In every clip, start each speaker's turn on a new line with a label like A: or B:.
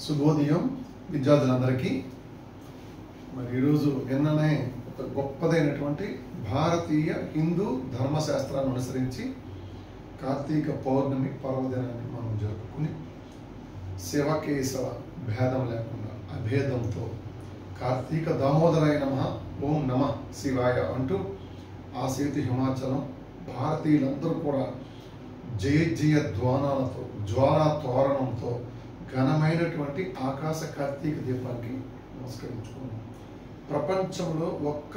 A: శుభోదయం విద్యార్థులందరికీ. మరి ఈరోజు నిన్ననే ఒక గొప్పదైనటువంటి భారతీయ హిందూ ధర్మశాస్త్రాన్ని అనుసరించి కార్తీక పౌర్ణమి పర్వదినాన్ని మనం జరుపుకుని శివకేశవ భేదం లేకుండా అభేదంతో కార్తీక దామోదరాయ నమః ఓం నమః శివాయ అంటూ ఆ సేతు హిమాచలం భారతీయులందరూ కూడా జయ జయ ధ్వానాలతో జ్వాలా తోరణంతో ఘనమైనటువంటి ఆకాశ కార్తీక దీపానికి నమస్కరించుకున్నాం. ప్రపంచంలో ఒక్క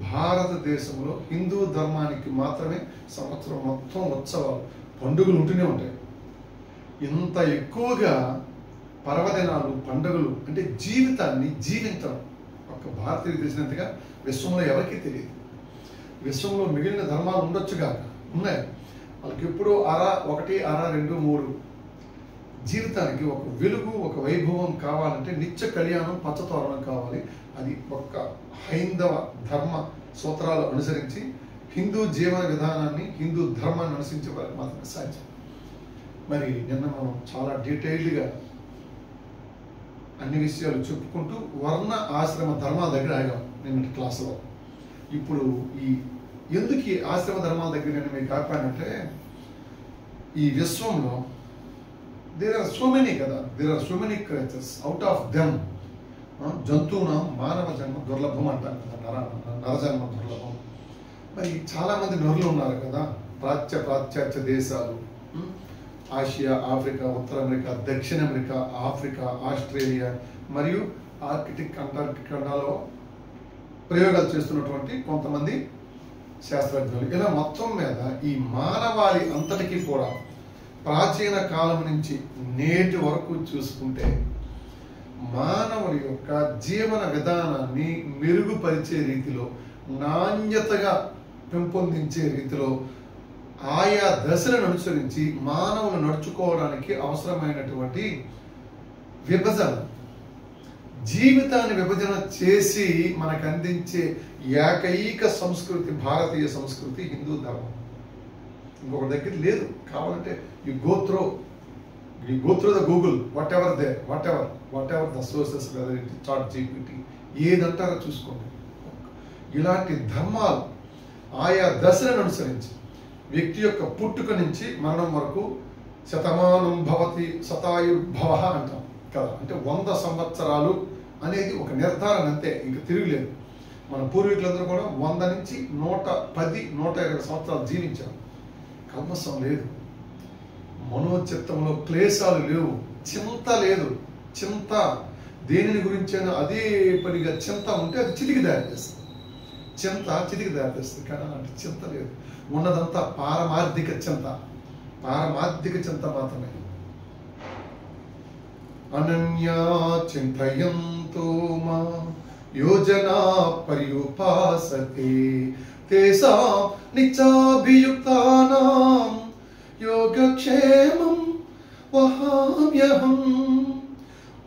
A: భారతదేశంలో హిందూ ధర్మానికి మాత్రమే సంవత్సరం మొత్తం ఉత్సవాలు పండుగలు ఉంటూనే ఉంటాయి. ఇంత ఎక్కువగా పర్వదినాలు పండుగలు అంటే జీవితాన్ని జీవించడం ఒక్క భారతీయులు తెలిసినంతగా విశ్వంలో ఎవరికీ తెలియదు. విశ్వంలో మిగిలిన ధర్మాలు ఉండొచ్చుగా ఉన్నాయి, వాళ్ళకి ఎప్పుడూ అరా ఒకటి అరా రెండు మూడు. జీవితానికి ఒక వెలుగు ఒక వైభవం కావాలంటే నిత్య కళ్యాణం పచ్చతోరణం కావాలి. అది ఒక్క హైందవ ధర్మ సూత్రాలు అనుసరించి హిందూ జీవన విధానాన్ని హిందూ ధర్మాన్ని అనుసరించే వారికి మాత్రమే సాధ్యం. మరి నిన్న మనం చాలా డీటెయిల్డ్గా అన్ని విషయాలు చెప్పుకుంటూ వర్ణ ఆశ్రమ ధర్మాల దగ్గర ఆగాం నిన్నటి క్లాసులో. ఇప్పుడు ఎందుకు ఈ ఆశ్రమ ధర్మాల దగ్గర నేను మీకు ఆపానంటే, ఈ విశ్వంలో there are so many creatures. Out of them జంతువున మానవ జన్మ దుర్లభం అంటారు కదా, నరజన్మ దుర్లభం. మరి చాలా మంది నరులు ఉన్నారు కదా, పాశ్చాత్య దేశాలు, ఆసియా, ఆఫ్రికా, ఉత్తర అమెరికా, దక్షిణ అమెరికా, ఆఫ్రికా, ఆస్ట్రేలియా మరియు ఆర్కిటిక్ అంటార్కిటికాలో ప్రయోగాలు చేస్తున్నటువంటి కొంతమంది శాస్త్రజ్ఞులు. ఇలా మొత్తం మీద ఈ మానవాళి అంతటికీ కూడా ప్రాచీన కాలం నుంచి నేటి వరకు చూసుకుంటే మానవుడి యొక్క జీవన విధానాన్ని మెరుగుపరిచే రీతిలో, నాణ్యతగా పెంపొందించే రీతిలో ఆయా దశలను అనుసరించి మానవులు నడుచుకోవడానికి అవసరమైనటువంటి విభజన, జీవితాన్ని విభజన చేసి మనకు అందించే ఏకైక సంస్కృతి భారతీయ సంస్కృతి హిందూ ధర్మం. ఇంకొక దగ్గర లేదు. కావాలంటే you go through the Google, whatever the sources, chat GPT, ఏదంటారో చూసుకోండి. ఇలాంటి ధర్మాలు ఆయా దశలను అనుసరించి వ్యక్తి యొక్క పుట్టుక నుంచి మరణం వరకు శతమానం భవతి శతాయుర్భవ అంటాం కదా, అంటే 100 సంవత్సరాలు అనేది ఒక నిర్ధారణ అంతే, ఇంకా తిరుగులేదు. మన పూర్వీకులందరూ కూడా 100 నుంచి 110, 120 సంవత్సరాలు జీవించారు. కల్మసం లేదు, మనోచిత్తంలో క్లేశాలు లేవు, చింత లేదు. చింత దేనిని గురించైనా అదే పనిగా చింత ఉంటే అది చితికి దారి చేస్తుంది. కానీ అలాంటి చింత లేదు. ఉన్నదంతా పారమార్థిక చింత మాత్రమే. అనన్యా చింతయంతో మా యోజనా పర్యుపాసతే తేషాం నిత్యాభియుక్తానాం యోగక్షేమం వహామ్యహం.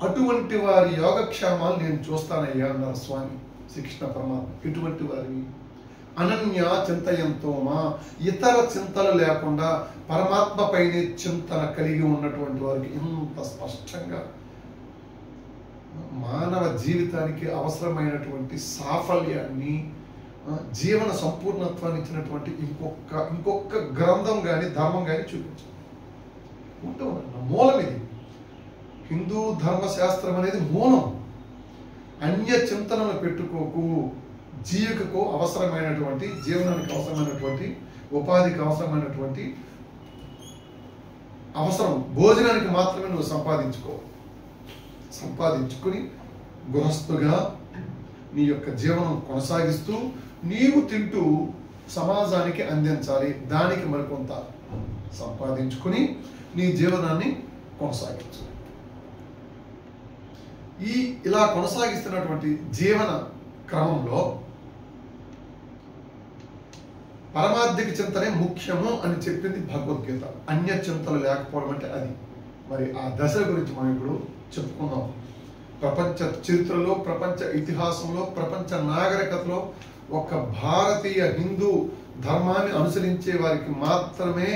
A: అటువంటి వారి యోగక్షేమాలు నేను చూస్తానయ్యా అన్నారు స్వామి శ్రీకృష్ణ పరమాత్మ. ఇటువంటి వారిని అనన్య చింతయంతో మా, ఇతర చింతలు లేకుండా పరమాత్మ పైనే చింతన కలిగి ఉన్నటువంటి వారికి ఇంత స్పష్టంగా మానవ జీవితానికి అవసరమైనటువంటి సాఫల్యాన్ని, జీవన సంపూర్ణత్వాన్ని ఇచ్చినటువంటి ఇంకొక గ్రంథం కానీ ధర్మం కానీ చూపించారు. ఉంటూ మూలం ఇది. హిందూ ధర్మశాస్త్రం అనేది మూలం. అన్య చింతనలు పెట్టుకోకు. జీవికకు అవసరమైనటువంటి, జీవనానికి అవసరమైనటువంటి, ఉపాధికి అవసరమైనటువంటి అవసరం భోజనానికి మాత్రమే నువ్వు సంపాదించుకుని గృహస్థుగా నీ యొక్క జీవనం కొనసాగిస్తూ నీవు తింటూ సమాజానికి అందించాలి. దానికి మరికొంత సంపాదించుకుని నీ జీవనాన్ని కొనసాగించు. ఇలా కొనసాగిస్తున్నటువంటి జీవన క్రమంలో పరమార్థిక చింతనే ముఖ్యము అని చెప్పింది భగవద్గీత. అన్య చింతలు లేకపోవడం అంటే అది. మరి ఆ దశ గురించి మనం ఇప్పుడు చెప్పుకుందాం. ప్రపంచ చరిత్రలో, ప్రపంచ ఇతిహాసంలో, ప్రపంచ నాగరికతలో ఒక భారతీయ హిందూ ధర్మాన్ని అనుసరించే వారికి మాత్రమే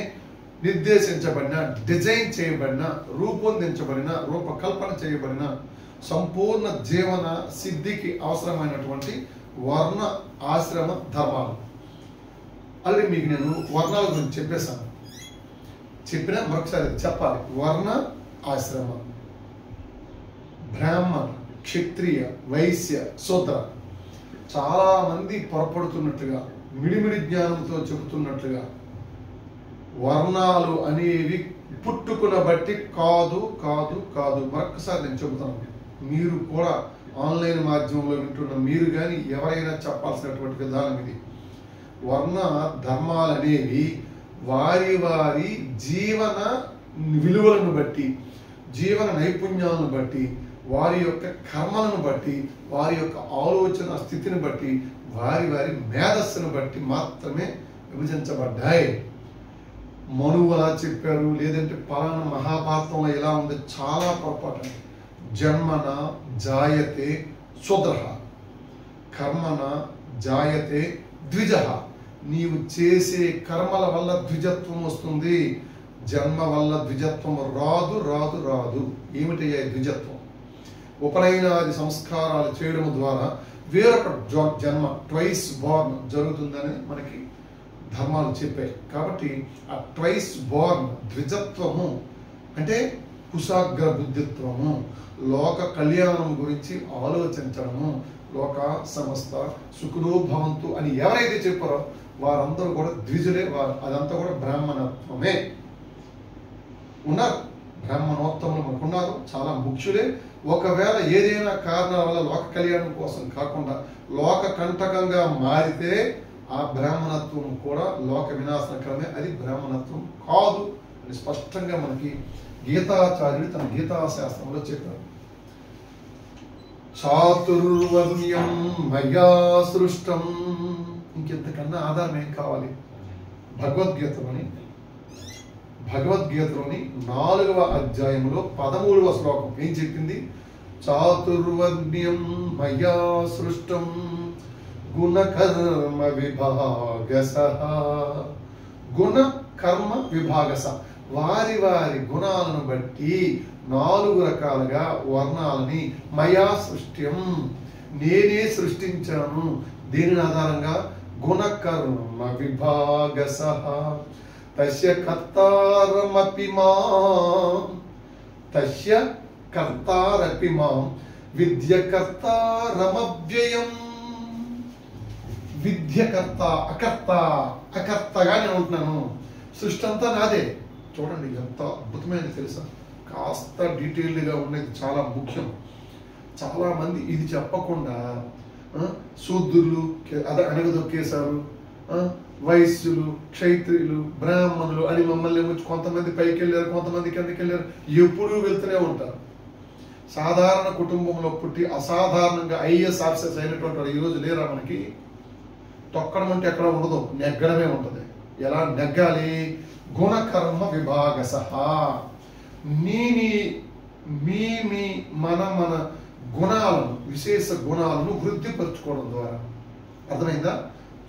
A: నిర్దేశించబడిన, డిజైన్ చేయబడిన, రూపొందించబడిన, రూపకల్పన చేయబడిన సంపూర్ణ జీవన సిద్ధికి అవసరమైనటువంటి వర్ణ ఆశ్రమ ధర్మాలు. ఆల్రెడీ మీకు నేను వర్ణాల గురించి చెప్పేశాను. చెప్పినా మరొకసారి చెప్పాలి. వర్ణ ఆశ్రమ, బ్రాహ్మణ, క్షత్రియ, వైశ్య, శూద్ర. చాలా మంది పొరపడుతున్నట్లుగా, మిడిమిడి జ్ఞానంతో చెబుతున్నట్లుగా వర్ణాలు అనేవి పుట్టుకున్న బట్టి కాదు కాదు కాదు. మరొకసారి నేను చెబుతాను. మీరు కూడా ఆన్లైన్ మాధ్యమంలో వింటున్న మీరు కానీ ఎవరైనా చెప్పాల్సినటువంటి విధానం ఇది. వర్ణ ధర్మాలు అనేవి వారి వారి జీవన విలువలను బట్టి, జీవన నైపుణ్యాలను బట్టి, వారి యొక్క కర్మలను బట్టి, వారి యొక్క ఆలోచన స్థితిని బట్టి, వారి వారి మేధస్సును బట్టి మాత్రమే విభజించబడ్డాయి. మనువు అలా చెప్పారు, లేదంటే పలానా మహాభారతంలో ఇలా ఉంది, చాలా పొరపాటు. జన్మన జాయతే శూద్ర, కర్మన జాయతే ద్విజ. నీవు చేసే కర్మల వల్ల ద్విజత్వం వస్తుంది, జన్మ వల్ల ద్విజత్వం రాదు రాదు రాదు. ఏమిటయ్యా ద్విజత్వం? ఉపనయనాది సంస్కారాలు చేయడం ద్వారా వేరొక జన్మ, ట్వైస్ బోర్న్ జరుగుతుందని మనకి ధర్మాలు చెప్పాయి. కాబట్టి ఆ ట్వైస్ బోర్న్ ద్విజత్వము అంటే కుశాగ్ర బుద్ధిత్వము, లోక కళ్యాణం గురించి ఆలోచించడము, లోక సమస్త సుఖినో భవంతు అని ఎవరైతే చెప్పారో వారందరూ కూడా ద్విజులే. అదంతా కూడా బ్రాహ్మణత్వమే. ఉన్నారు బ్రాహ్మణోత్తములు మనకున్నారు, చాలా ముఖ్యులే. ఒకవేళ ఏదైనా కారణాల వల్ల లోక కళ్యాణం కోసం కాకుండా లోక కంటకంగా మారితే ఆ బ్రాహ్మణత్వం కూడా లోక వినాశనకరమే, అది బ్రాహ్మణత్వం కాదు అని స్పష్టంగా మనకి గీతాచార్యుడు తన గీతాశాస్త్రంలో చెప్పారు. చాతుర్వర్ణ్యం మయా సృష్టం. ఇంకెంతకన్నా ఆధారం ఏం కావాలి? భగవద్గీతలోని 4వ అధ్యాయంలో 13వ శ్లోకం ఏం చెప్పింది? చాతుర్వర్ణ్యం మయా సృష్టం గుణకర్మ విభాగసః. గుణ కర్మ విభాగస, వారి వారి గుణాలను బట్టి 4 రకాలుగా వర్ణాలని మయా సృష్ట్యం, నేనే సృష్టించాను. దీని ఆధారంగా గుణకర్మ విభాగసః తస్య కర్తారమపి మాం, తస్య కర్తారపి మాం విద్యకర్తారమవ్యయం. విద్యకర్త, అకర్తగా నేను ఉంటున్నాను. సృష్టి అంతా నాదే. చూడండి ఎంత అద్భుతమైనది తెలుసా? కాస్త డీటెయిల్డ్గా ఉండేది చాలా ముఖ్యం. చాలా మంది ఇది చెప్పకుండా శూద్రులు అణగదొక్కేశారు, వైశ్యులు, క్షైత్రియులు, బ్రాహ్మణులు అని మమ్మల్ని కొంతమంది పైకి వెళ్ళారు, కొంతమంది కిందకి వెళ్ళారు, ఎప్పుడూ వెళ్తూనే ఉంటారు. సాధారణ కుటుంబంలో పుట్టి అసాధారణంగా ఐఏఎస్ ఆఫీసర్స్ అయినటువంటి వారు ఈరోజు లేరా మనకి? తొక్కడం అంటే ఎక్కడ ఉండదు, నెగ్గడమే ఉంటుంది. ఎలా నెగ్గాలి? గుణకర్మ విభాగసః. మన గుణాలను, విశేష గుణాలను వృద్ధిపరచుకోవడం ద్వారా. అర్థమైందా?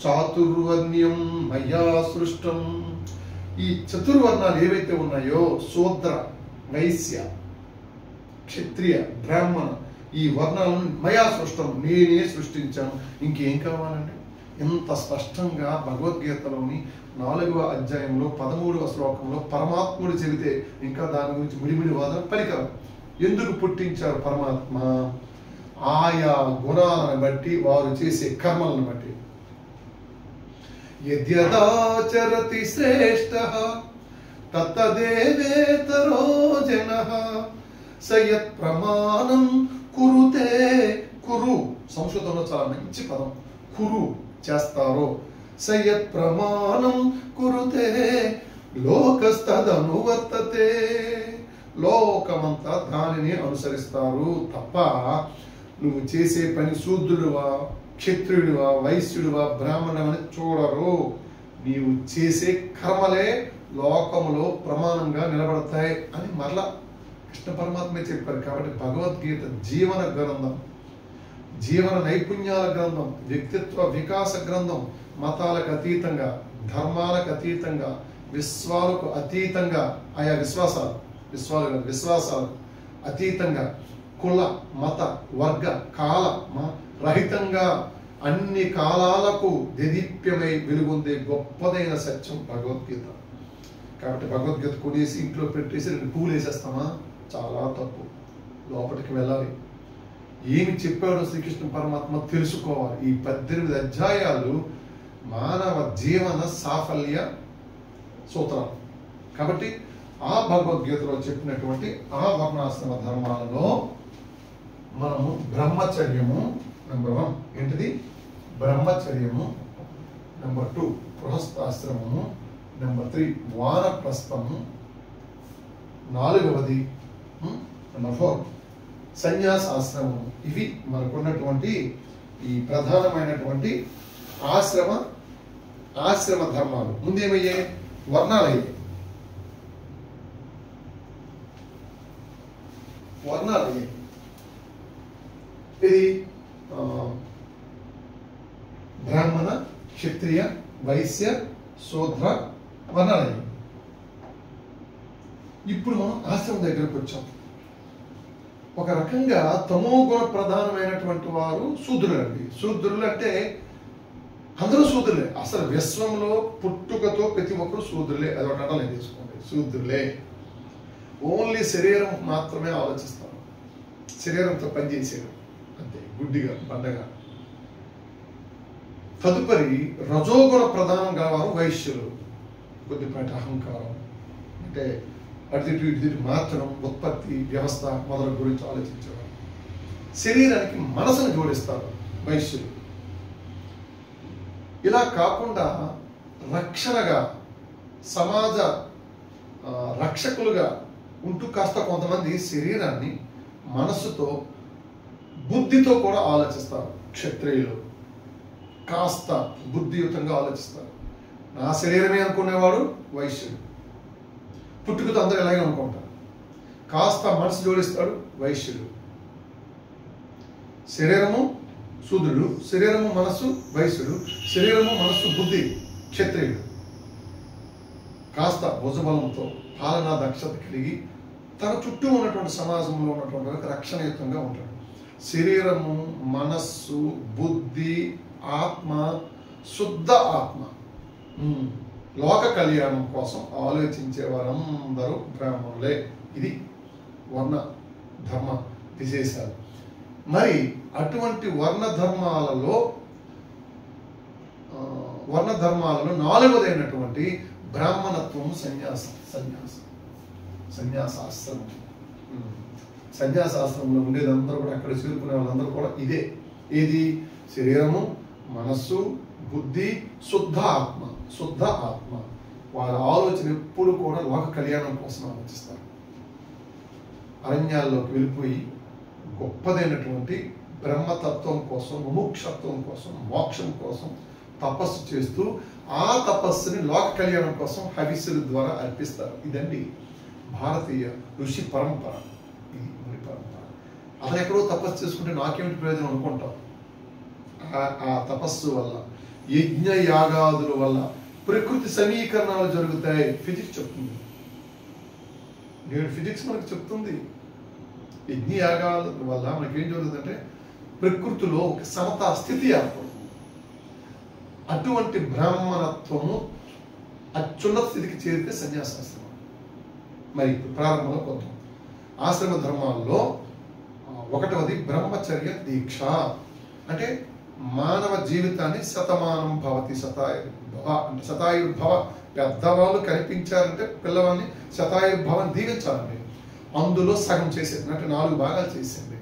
A: చాతుర్వర్ణ్యం మయా సృష్టం. ఈ చతుర్వర్ణాలు ఏవైతే ఉన్నాయో శూద్ర, వైశ్య, క్షత్రియ, బ్రాహ్మణ, ఈ వర్ణాలను మయా సృష్టం, నేనే సృష్టించాను. ఇంకేం కావాలండి? ఎంత స్పష్టంగా భగవద్గీతలోని 4వ అధ్యాయంలో 13వ శ్లోకంలో పరమాత్ముడు చెబితే ఇంకా దాని గురించి మిడిమిడి వాదన పలికారు. ఎందుకు పుట్టించారు పరమాత్మ? ఆయా గుణాలను బట్టి, వారు చేసే కర్మలను బట్టి. యద్యదాచరతి శ్రేష్ఠః తత్తదేవేతరో జనః సయత్ ప్రమాణం కురుతే. కురు సంస్కృతంలో చాలా మంచి పదం. కురు చేస్తారో, సయత్ ప్రమాణం కురుతే లోకస్తదనువర్తతే. లోకమంతా దానిని అనుసరిస్తారు తప్ప నువ్వు చేసే పని శూద్రుడువా, క్షత్రియుడివా, వైశ్యుడివా, బ్రాహ్మణుడవని చూడరు. నీవు చేసే కర్మలే లోకములో ప్రమాణంగా నిలబడతాయి అని మరలా కృష్ణ పరమాత్మే చెప్పారు. కాబట్టి భగవద్గీత జీవన గ్రంథం, జీవన నైపుణ్యాల గ్రంథం, వ్యక్తిత్వ వికాస గ్రంథం. మతాలకు అతీతంగా, ధర్మాలకు అతీతంగా విశ్వాలకు అతీతంగా ఆయా విశ్వాసాలు అతీతంగా కుల మత వర్గ కాల రహితంగా అన్ని కాలాలకు దేదీప్యమై వెలుగొందే గొప్పదైన సత్యం భగవద్గీత. కాబట్టి భగవద్గీత కొనేసి ఇంట్లో పెట్టేసి 2 పువ్వులు వేసేస్తామా? చాలా తప్పు. లోపలికి వెళ్ళాలి. ఏమి చెప్పాడో శ్రీకృష్ణ పరమాత్మ తెలుసుకోవాలి. ఈ 18 అధ్యాయాలు మానవ జీవన సాఫల్య సూత్రాలు. కాబట్టి ఆ భగవద్గీతలో చెప్పినటువంటి ఆ వర్ణాశ్రమ ధర్మాలలో మనము బ్రహ్మచర్యము నెంబర్ 1 ఏంటిది? బ్రహ్మచర్యము. నెంబర్ 2 గృహస్థాశ్రమము. నెంబర్ 3 వానప్రస్థము. 4వది నెంబర్ 4 సన్యాసాశ్రమము. ఇవి మనకున్నటువంటి ఈ ప్రధానమైనటువంటి ఆశ్రమ ధర్మాలు. ముందేమయ్యాయి? వర్ణాలయ్యాయి. ఇది బ్రాహ్మణ, క్షత్రియ, వైశ్య, శూద్ర వర్ణాలయ్యాయి. ఇప్పుడు మనం ఆశ్రమం దగ్గరకు వచ్చాం. ఒక రకంగా తమోగుణ ప్రధానమైనటువంటి వారు శూద్రులు అండి. శూద్రులు అంటే అందరూ శూద్రులే. అసలు విశ్వంలో పుట్టుకతో ప్రతి ఒక్కరు శూద్రులే. అది ఒక అటలే తీసుకోండి, శూద్రులే. ఓన్లీ శరీరం మాత్రమే ఆలోచిస్తారు, శరీరంతో పనిచేసేది అంతే, గుడ్డిగా బండగా. తదుపరి రజోగుణ ప్రధానం గలవారు వైశ్యులు. కొద్దిపాటి అహంకారం, అంటే అటు ఇటు మార్చడం, ఉత్పత్తి వ్యవస్థ మొదల గురించి ఆలోచించేవారు. శరీరానికి మనసును జోడిస్తారు వైశ్యులు. ఇలా కాకుండా రక్షణగా, సమాజ రక్షకులుగా ఉంటూ కాస్త కొంతమంది శరీరాన్ని మనస్సుతో బుద్ధితో కూడా ఆలోచిస్తారు. క్షత్రియులు కాస్త బుద్ధియుతంగా ఆలోచిస్తారు. నా శరీరమే అనుకునేవాడు వైశ్యుడు. పుట్టుకతో అందరూ ఎలాగే అనుకుంటారు. కాస్త మనసు జోడిస్తాడు వైశ్యుడు. శరీరము శూద్రుడు, శరీరము మనస్సు వైశ్యుడు, శరీరము మనస్సు బుద్ధి క్షత్రియుడు. కాస్త భుజబలంతో పాలనా దక్షత కలిగి తన చుట్టూ ఉన్నటువంటి సమాజంలో ఉన్నటువంటి రక్షణయుతంగా ఉంటాడు. శరీరము మనస్సు బుద్ధి ఆత్మ శుద్ధ ఆత్మ లోక కళ్యాణం కోసం ఆలోచించే వారందరూ బ్రాహ్మణులే. ఇది వర్ణ ధర్మ విశేషాలు. మరి అటువంటి వర్ణ ధర్మాలలో 4వదైనటువంటి బ్రాహ్మణత్వం సన్యాసాశ్రమం. సన్యాసాశ్రమంలో ఉండేదందరూ కూడా, అక్కడ చేరుకునే వాళ్ళందరూ కూడా ఇదే. ఏది? శరీరము మనస్సు బుద్ధి శుద్ధ ఆత్మ. వాళ్ళ ఆలోచన ఎప్పుడు కూడా లోక కళ్యాణం కోసం ఆలోచిస్తారు. అరణ్యాల్లోకి వెళ్ళిపోయి గొప్పదైనటువంటి బ్రహ్మతత్వం కోసం, ముముక్షత్వం కోసం, మోక్షం కోసం తపస్సు చేస్తూ ఆ తపస్సుని లోక కళ్యాణం కోసం హవిస్సుల ద్వారా అర్పిస్తారు. ఇదండి భారతీయ ఋషి పరంపర. ఇది ముని పరంపర. అతను ఎక్కడో తపస్సు చేసుకుంటే నాకేమిటి ప్రయోజనం అనుకుంటాం. ఆ తపస్సు వల్ల, యజ్ఞ యాగాదుల వల్ల ప్రకృతి సమీకరణాలు జరుగుతాయి. ఫిజిక్స్ చెప్తుంది, నేడు ఫిజిక్స్ మనకు చెప్తుంది. యజ్ఞ యాగాల వల్ల మనకేం జరుగుతుందంటే ప్రకృతిలో ఒక సమతా స్థితి ఏర్పడుతుంది. అటువంటి బ్రాహ్మణత్వము అత్యున్నత స్థితికి చేరితే సన్యాసాశ్రమం. మరి ప్రారంభంలో కొంత ఆశ్రమ ధర్మాల్లో 1వది బ్రహ్మచర్య దీక్ష. అంటే మానవ జీవితాన్ని శతమానం భవతి శతాయుర్భవ అంటే శతాయుర్భవ. పెద్దవాళ్ళు కనిపించారంటే పిల్లవాడిని శతాయుర్భవం దీవించాలండి. అందులో సగం చేసేది అంటే 4 భాగాలు చేసింది.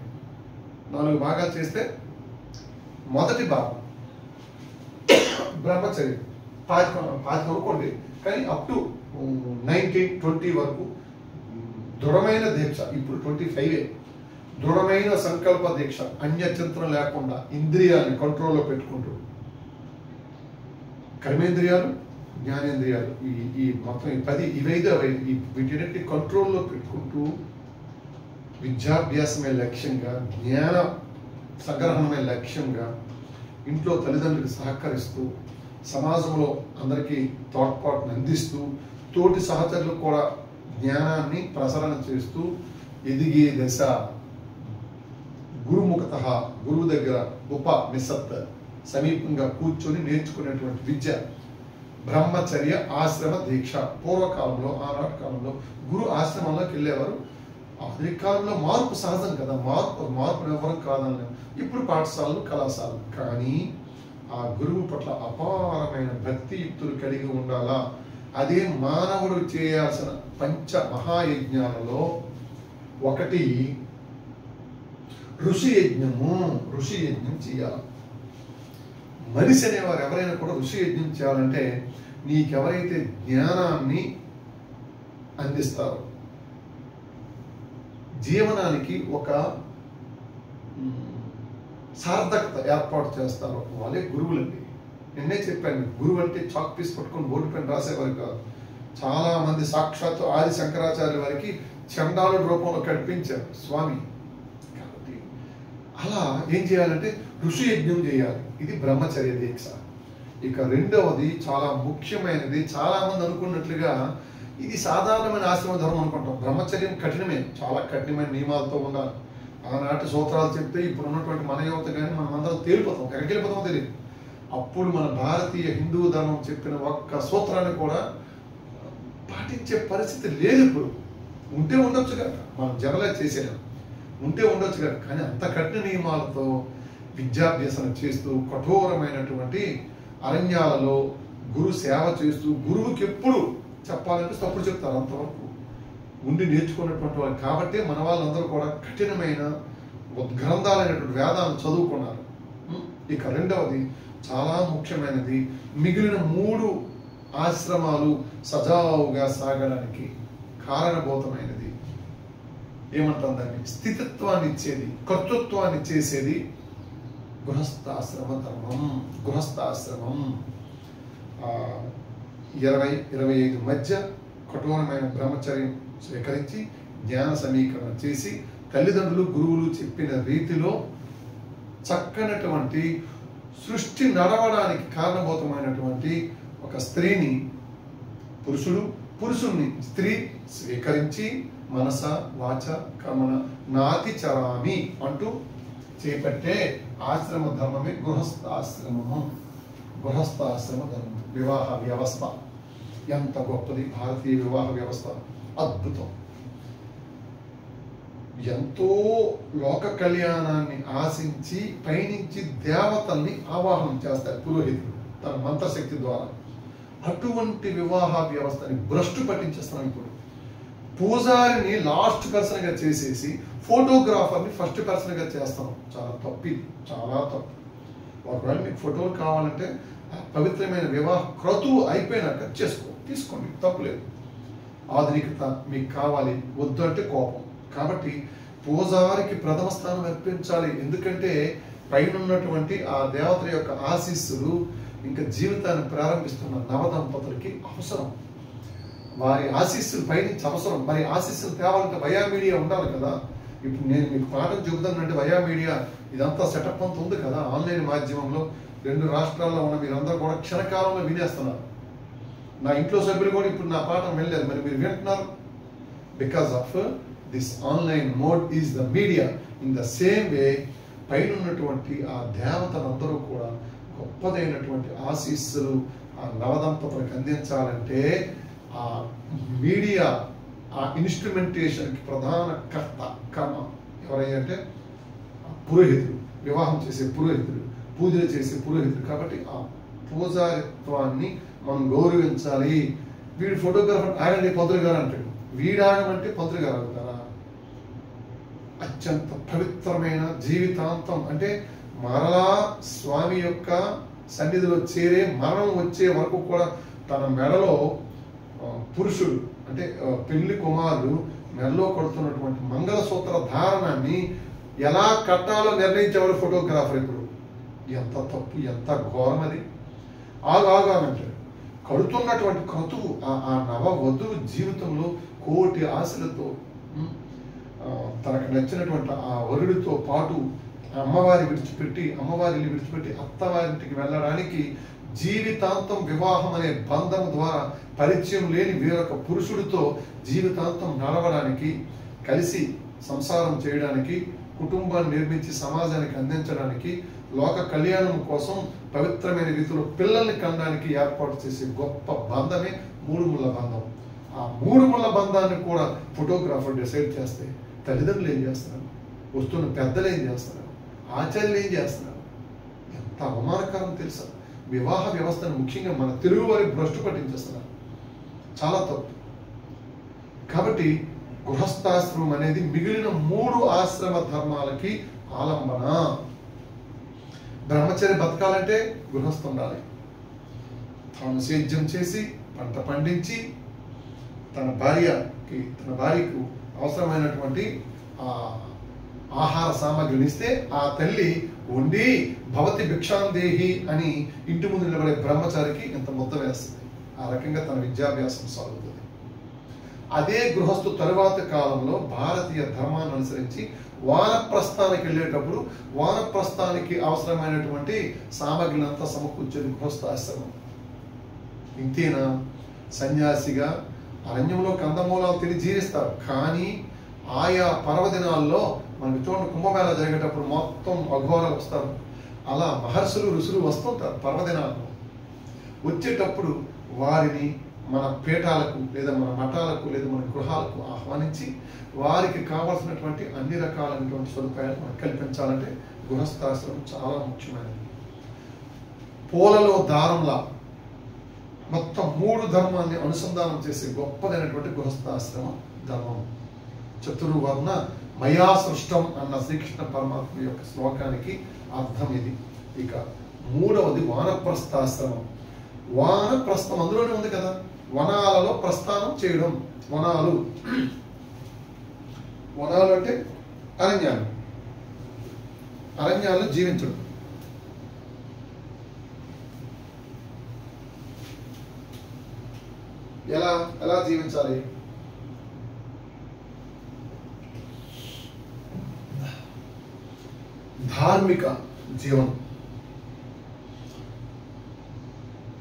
A: 4 భాగాలు చేస్తే మొదటి భాగం బ్రహ్మచర్యం 5 అనుకోండి, కానీ అప్ టు 19-20 వరకు దృఢమైన దీక్ష. ఇప్పుడు 25 దృఢమైన సంకల్ప దీక్ష, అన్యచింతన లేకుండా ఇంద్రియాలని కంట్రోల్లో పెట్టుకుంటూ, కర్మేంద్రియాలు జ్ఞానేంద్రియాలు ఈ మొత్తం 10 ఇవైదు వీటిని కంట్రోల్లో పెట్టుకుంటూ విద్యాభ్యాసమే లక్ష్యంగా, జ్ఞాన సంగ్రహణమే లక్ష్యంగా, ఇంట్లో తల్లిదండ్రులకు సహకరిస్తూ, సమాజంలో అందరికీ తోడ్పాటును అందిస్తూ, తోటి సహచరులు కూడా జ్ఞానాన్ని ప్రసరణ చేస్తూ ఎదిగే దశ. గురుముఖత, గురువు దగ్గర ఉపనిషత్ సమీపంగా కూర్చొని నేర్చుకునేటువంటి విద్య. బ్రహ్మచర్య ఆశ్రమ దీక్ష. పూర్వకాలంలో, ఆనాటి కాలంలో గురు ఆశ్రమంలోకి వెళ్ళేవారు. ఆధునిక కాలంలో మార్పు సహజం కదా, మార్పు ఎవరు కాదని. ఇప్పుడు పాఠశాలలు, కళాశాలలు. కానీ ఆ గురువు పట్ల అపారమైన భక్తియుక్తులు కలిగి ఉండాలా. అదే మానవుడు చేయాల్సిన పంచ మహాయజ్ఞాలలో ఒకటి ఋషి యజ్ఞము. ఋషి యజ్ఞం చేయాలి. మనిషి అనేవారు ఎవరైనా కూడా ఋషి యజ్ఞం చేయాలంటే నీకెవరైతే జ్ఞానాన్ని అందిస్తారో, జీవనానికి ఒక సార్థకత ఏర్పాటు చేస్తారో వాళ్ళే గురువులండి. నిన్నే చెప్పాను, గురువు అంటే చాక్ పీస్ పట్టుకొని బోర్డు పైన రాసేవారు కాదు. చాలా మంది సాక్షాత్తు ఆది శంకరాచార్య వారికి చండాలుడి రూపంలో కనిపించారు స్వామి. కాబట్టి అలా ఏం చేయాలంటే ఋషి యజ్ఞం చేయాలి. ఇది బ్రహ్మచర్య దీక్ష. ఇక రెండవది చాలా ముఖ్యమైనది. చాలా మంది అనుకున్నట్లుగా ఇది సాధారణమైన ఆశ్రమ ధర్మం అనుకుంటాం. బ్రహ్మచర్యం కఠినమే, చాలా కఠినమైన నియమాలతో ఉండాలి. ఆనాటి సూత్రాలు చెప్తే ఇప్పుడు ఉన్నటువంటి మన యువత కానీ మనం అందరం తేలిపోతాం, ఎక్కడికి వెళ్ళిపోతామో తెలియదు. అప్పుడు మన భారతీయ హిందూ ధర్మం చెప్పిన ఒక్క సూత్రాన్ని కూడా పాటించే పరిస్థితి లేదు. ఇప్పుడు ఉంటే ఉండొచ్చు కదా, మనం జనరలైజ్ చేసేయాం, ఉంటే ఉండొచ్చు కదా. కానీ అంత కఠిన నియమాలతో విద్యాభ్యాసన చేస్తూ కఠోరమైనటువంటి అరణ్యాలలో గురు సేవ చేస్తూ, గురువుకి ఎప్పుడు చెప్పాలనిపిస్తే అప్పుడు చెప్తారు. అంతవరకు ఉండి నేర్చుకున్నటువంటి వాళ్ళు కాబట్టి మన వాళ్ళందరూ కూడా కఠినమైన గ్రంథాలైనటువంటి వేదాలను చదువుకున్నారు. ఇక రెండవది చాలా ముఖ్యమైనది, మిగిలిన 3 ఆశ్రమాలు సజావుగా సాగడానికి కారణభూతమైనది ఏమంటాం దాన్ని, స్థితిత్వాన్ని ఇచ్చేది, కర్తృత్వాన్ని చేసేది గృహస్థాశ్రమ ధర్మం. గృహస్థాశ్రమం 20-25 మధ్య కఠోరమైన బ్రహ్మచర్యం స్వీకరించి జ్ఞాన సమీకరణ చేసి తల్లిదండ్రులు, గురువులు చెప్పిన రీతిలో చక్కనటువంటి సృష్టి నడవడానికి కారణభూతమైనటువంటి ఒక స్త్రీని పురుషుణ్ణి స్త్రీ స్వీకరించి మనస వాచ కర్మణ నాతి చరామి అంటూ చేపట్టే ఆశ్రమ ధర్మమే గృహస్థాశ్రమము. గృహస్థాశ్రమ ధర్మం. వివాహ వ్యవస్థ ఎంత గొప్పది! భారతీయ వివాహ వ్యవస్థ అద్భుతం. ఎంతో లోక కళ్యాణాన్ని ఆశించి పైనుంచి దేవతల్ని ఆవాహనం చేస్తారు పురోహితులు తన మంత్రశక్తి ద్వారా. అటువంటి వివాహ వ్యవస్థని భ్రష్టు పట్టించేస్తున్నాం. ఇప్పుడు పూజారిని లాస్ట్ పర్సన్గా చేసేసి ఫోటోగ్రాఫర్ని ఫస్ట్ పర్సన్గా చేస్తాం. చాలా తప్పు, చాలా తప్పు. ఒకవేళ మీకు ఫోటోలు కావాలంటే పవిత్రమైన వివాహ క్రతువు అయిపోయినాక తీసుకోండి, తప్పులేదు. ఆధునికత మీకు కావాలి, వద్దు అంటే కోపం. కాబట్టి పూజారికి ప్రథమ స్థానం అర్పించాలి. ఎందుకంటే పైన ఉన్నటువంటి ఆ దేవత యొక్క ఆశీస్సులు ఇంకా జీవితాన్ని ప్రారంభిస్తున్న నవదంపతులకి అవసరం. వారి ఆశీస్సులు పైనుంచి అవసరం. మరి ఆశీస్సులు తేవాలంటే వయా మీడియా ఉండాలి కదా. ఇప్పుడు నేను మీకు పాఠం చెబుతానంటే వయా మీడియా ఇదంతా సెటప్ అంతా ఉంది కదా. ఆన్లైన్ మాధ్యమంలో 2 రాష్ట్రాల్లో ఉన్న మీరందరూ కూడా క్షణకాలంలో వినేస్తున్నారు. నా ఇంట్లో సభ్యులు కూడా ఇప్పుడు నా పాఠం వెళ్ళలేదు, మరి మీరు వింటున్నారు. Because of this online mode is the media. In the same way పైన ఉన్నటువంటి ఆ దేవతలందరూ కూడా గొప్పదైనటువంటి ఆశీస్సులు ఆ నవదంపతులకు అందించాలంటే ఆ మీడియా, ఆ ఇన్స్ట్రుమెంటేషన్కి ప్రధాన కర్మ ఎవరంటే పురోహితులు, వివాహం చేసే పురోహితులు, పూజలు చేసే పురోహితులు. కాబట్టి ఆ పూజారిత్వాన్ని మనం గౌరవించాలి. వీడు ఫోటోగ్రాఫర్ ఆగండి పంతులు గారు అంటాడు, వీడాగమంటే పంతులు గారు అవుతారా? అత్యంత పవిత్రమైన జీవితాంతం అంటే మరలా స్వామి యొక్క సన్నిధిలో చేరే మరణం వచ్చే వరకు కూడా తన మెడలో పురుషుడు అంటే పెళ్లి కుమారుడు మెడలో కొడుతున్నటువంటి మంగళసూత్ర ధారణాన్ని ఎలా కట్టాలో నిర్ణయించేవాడు ఫోటోగ్రాఫర్. ఇప్పుడు ఎంత తప్పు, ఎంత ఘోరం అది. ఆగానంటాడు. కడుతున్నటువంటి క్రతువు ఆ నవ వధువు జీవితంలో కోటి ఆశలతో తనకు నచ్చినటువంటి ఆ వరుడితో పాటు అమ్మవారిని విడిచిపెట్టి అత్తవారింటికి వెళ్ళడానికి జీవితాంతం వివాహం అనే బంధం ద్వారా పరిచయం లేని వేరొక పురుషుడితో జీవితాంతం నడవడానికి, కలిసి సంసారం చేయడానికి, కుటుంబాన్ని నిర్మించి సమాజానికి అందించడానికి, లోక కళ్యాణం కోసం పవిత్రమైన రీతిలో పిల్లల్ని కనడానికి ఏర్పాటు చేసే గొప్ప బంధమే మూడు ముళ్ళ బంధం. ఆ మూడు ముళ్ళ బంధాన్ని కూడా ఫోటోగ్రాఫర్ డిసైడ్ చేస్తే తల్లిదండ్రులు ఏం చేస్తున్నారు, వస్తున్న పెద్దలు ఏం చేస్తున్నారు, ఆచార్యులు ఏం చేస్తున్నారు? ఎంత అవమానకరం తెలుసా? వివాహ వ్యవస్థను ముఖ్యంగా మన తెలుగు వారి భ్రష్టు పట్టించేస్తున్నారు. చాలా తప్పు. కాబట్టి గృహస్థాశ్రమం అనేది మిగిలిన మూడు ఆశ్రమ ధర్మాలకి ఆలంబన. బ్రహ్మచర్య బతకాలంటే గృహస్థు ఉండాలి. తాను సేద్యం చేసి పంట పండించి తన భార్యకు అవసరమైనటువంటి ఆహార సామాగ్రిని ఇస్తే ఆ తల్లి వండి భవతి భిక్షాందేహి అని ఇంటి ముందు నిలబడే బ్రహ్మచారికి ఇంత ముద్ద వేస్తుంది. ఆ రకంగా తన విద్యాభ్యాసం సాగుతుంది. అదే గృహస్థు తరువాత కాలంలో భారతీయ ధర్మాన్ని అనుసరించి వానప్రస్థానికి వెళ్ళేటప్పుడు వానప్రస్థానికి అవసరమైనటువంటి సామాగ్రిని అంతా సమకూర్చేది గృహస్థాశ్రమం. ఇంతేనా? సన్యాసిగా అరణ్యంలో కందమూలాలు తిని జీవిస్తారు. కానీ ఆయా పర్వదినాల్లో మనకి చూడండి, కుంభమేళ జరిగేటప్పుడు మొత్తం అఘోరాలు వస్తారు. అలా మహర్షులు ఋషులు వస్తుంటారు పర్వదినాల్లో. వచ్చేటప్పుడు వారిని మన పీఠాలకు లేదా మన మఠాలకు లేదా మన గృహాలకు ఆహ్వానించి వారికి కావాల్సినటువంటి అన్ని రకాలైనటువంటి సదుపాయాలు మనకు కల్పించాలంటే గృహస్థాశ్రమం చాలా ముఖ్యమైనది. పూలలో దారంలా మొత్తం మూడు ధర్మాన్ని అనుసంధానం చేసే గొప్పదైనటువంటి గృహస్థాశ్రమ ధర్మం. చతుర్వర్ణ మయా సృష్టం అన్న శ్రీకృష్ణ పరమాత్మ యొక్క శ్లోకానికి అర్థం ఇది. ఇక మూడవది వానప్రస్థాశ్రమం. వానప్రస్థం అందులోనే ఉంది కదా, వనాలలో ప్రస్థానం చేయడం. వనాలు అంటే అరణ్యాలు జీవించడం. ఎలా జీవించాలి? ధార్మిక జీవనం,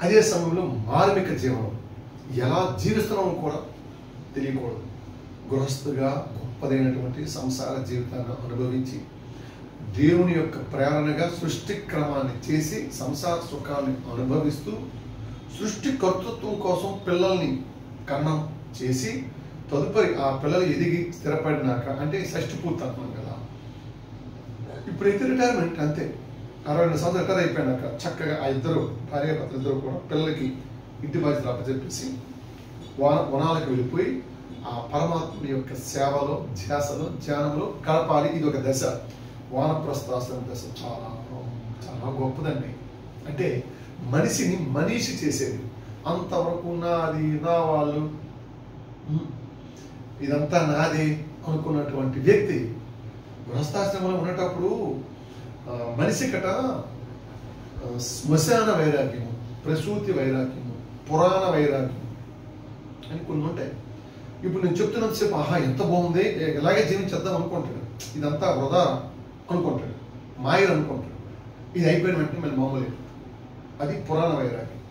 A: అదే సమయంలో మార్మిక జీవనం. ఎలా జీవిస్తున్నామో కూడా తెలియకూడదు. గృహస్థుగా గొప్పదైనటువంటి సంసార జీవితాన్ని అనుభవించి దేవుని యొక్క ప్రేరణగా సృష్టి క్రమాన్ని చేసి సంసార సుఖాన్ని అనుభవిస్తూ సృష్టి కర్తృత్వం కోసం పిల్లల్ని కన్నం చేసి తదుపరి ఆ పిల్లలు ఎదిగి స్థిరపడినాక అంటే షష్టి పూర్తి అంటున్నాం కదా. ఇప్పుడైతే రిటైర్మెంట్ అంతే. 62 సంవత్సరాలు రిటైర్ అయిపోయినాక చక్కగా ఆ ఇద్దరు భార్యాభర్తలు ఇద్దరు కూడా పిల్లలకి ఇంటి బాధ్యతలు అప్పచెప్పేసి వనాలకు వెళ్ళిపోయి ఆ పరమాత్మ యొక్క సేవలో ధ్యాసలో ధ్యానంలో గడపాలి. ఇది ఒక దశ. వానప్రస్థాశ్రమ దశ చాలా చాలా గొప్పదండి. అంటే మనిషిని మనీషి చేసేది. అంతవరకు నాది, నా వాళ్ళు, ఇదంతా నాదే అనుకున్నటువంటి వ్యక్తి గృహస్థాశ్రమంలో ఉండేటప్పుడు మనిషికట శ్మశాన వైరాగ్యము, ప్రసూతి వైరాగ్యము, పురాణ వైరాగ్యం అని కొన్ని ఉంటాయి. ఇప్పుడు నేను చెప్తున్నంతసేపు ఆహా ఎంత బాగుంది, ఇలాగే జీవించేద్దాం అనుకుంటాడు. ఇదంతా వృధా అనుకుంటాడు, మాయలు అనుకుంటాడు. ఇది అయిపోయిన వెంటనే మళ్ళీ మామూలు. అది పురాణ వైరాగ్యం.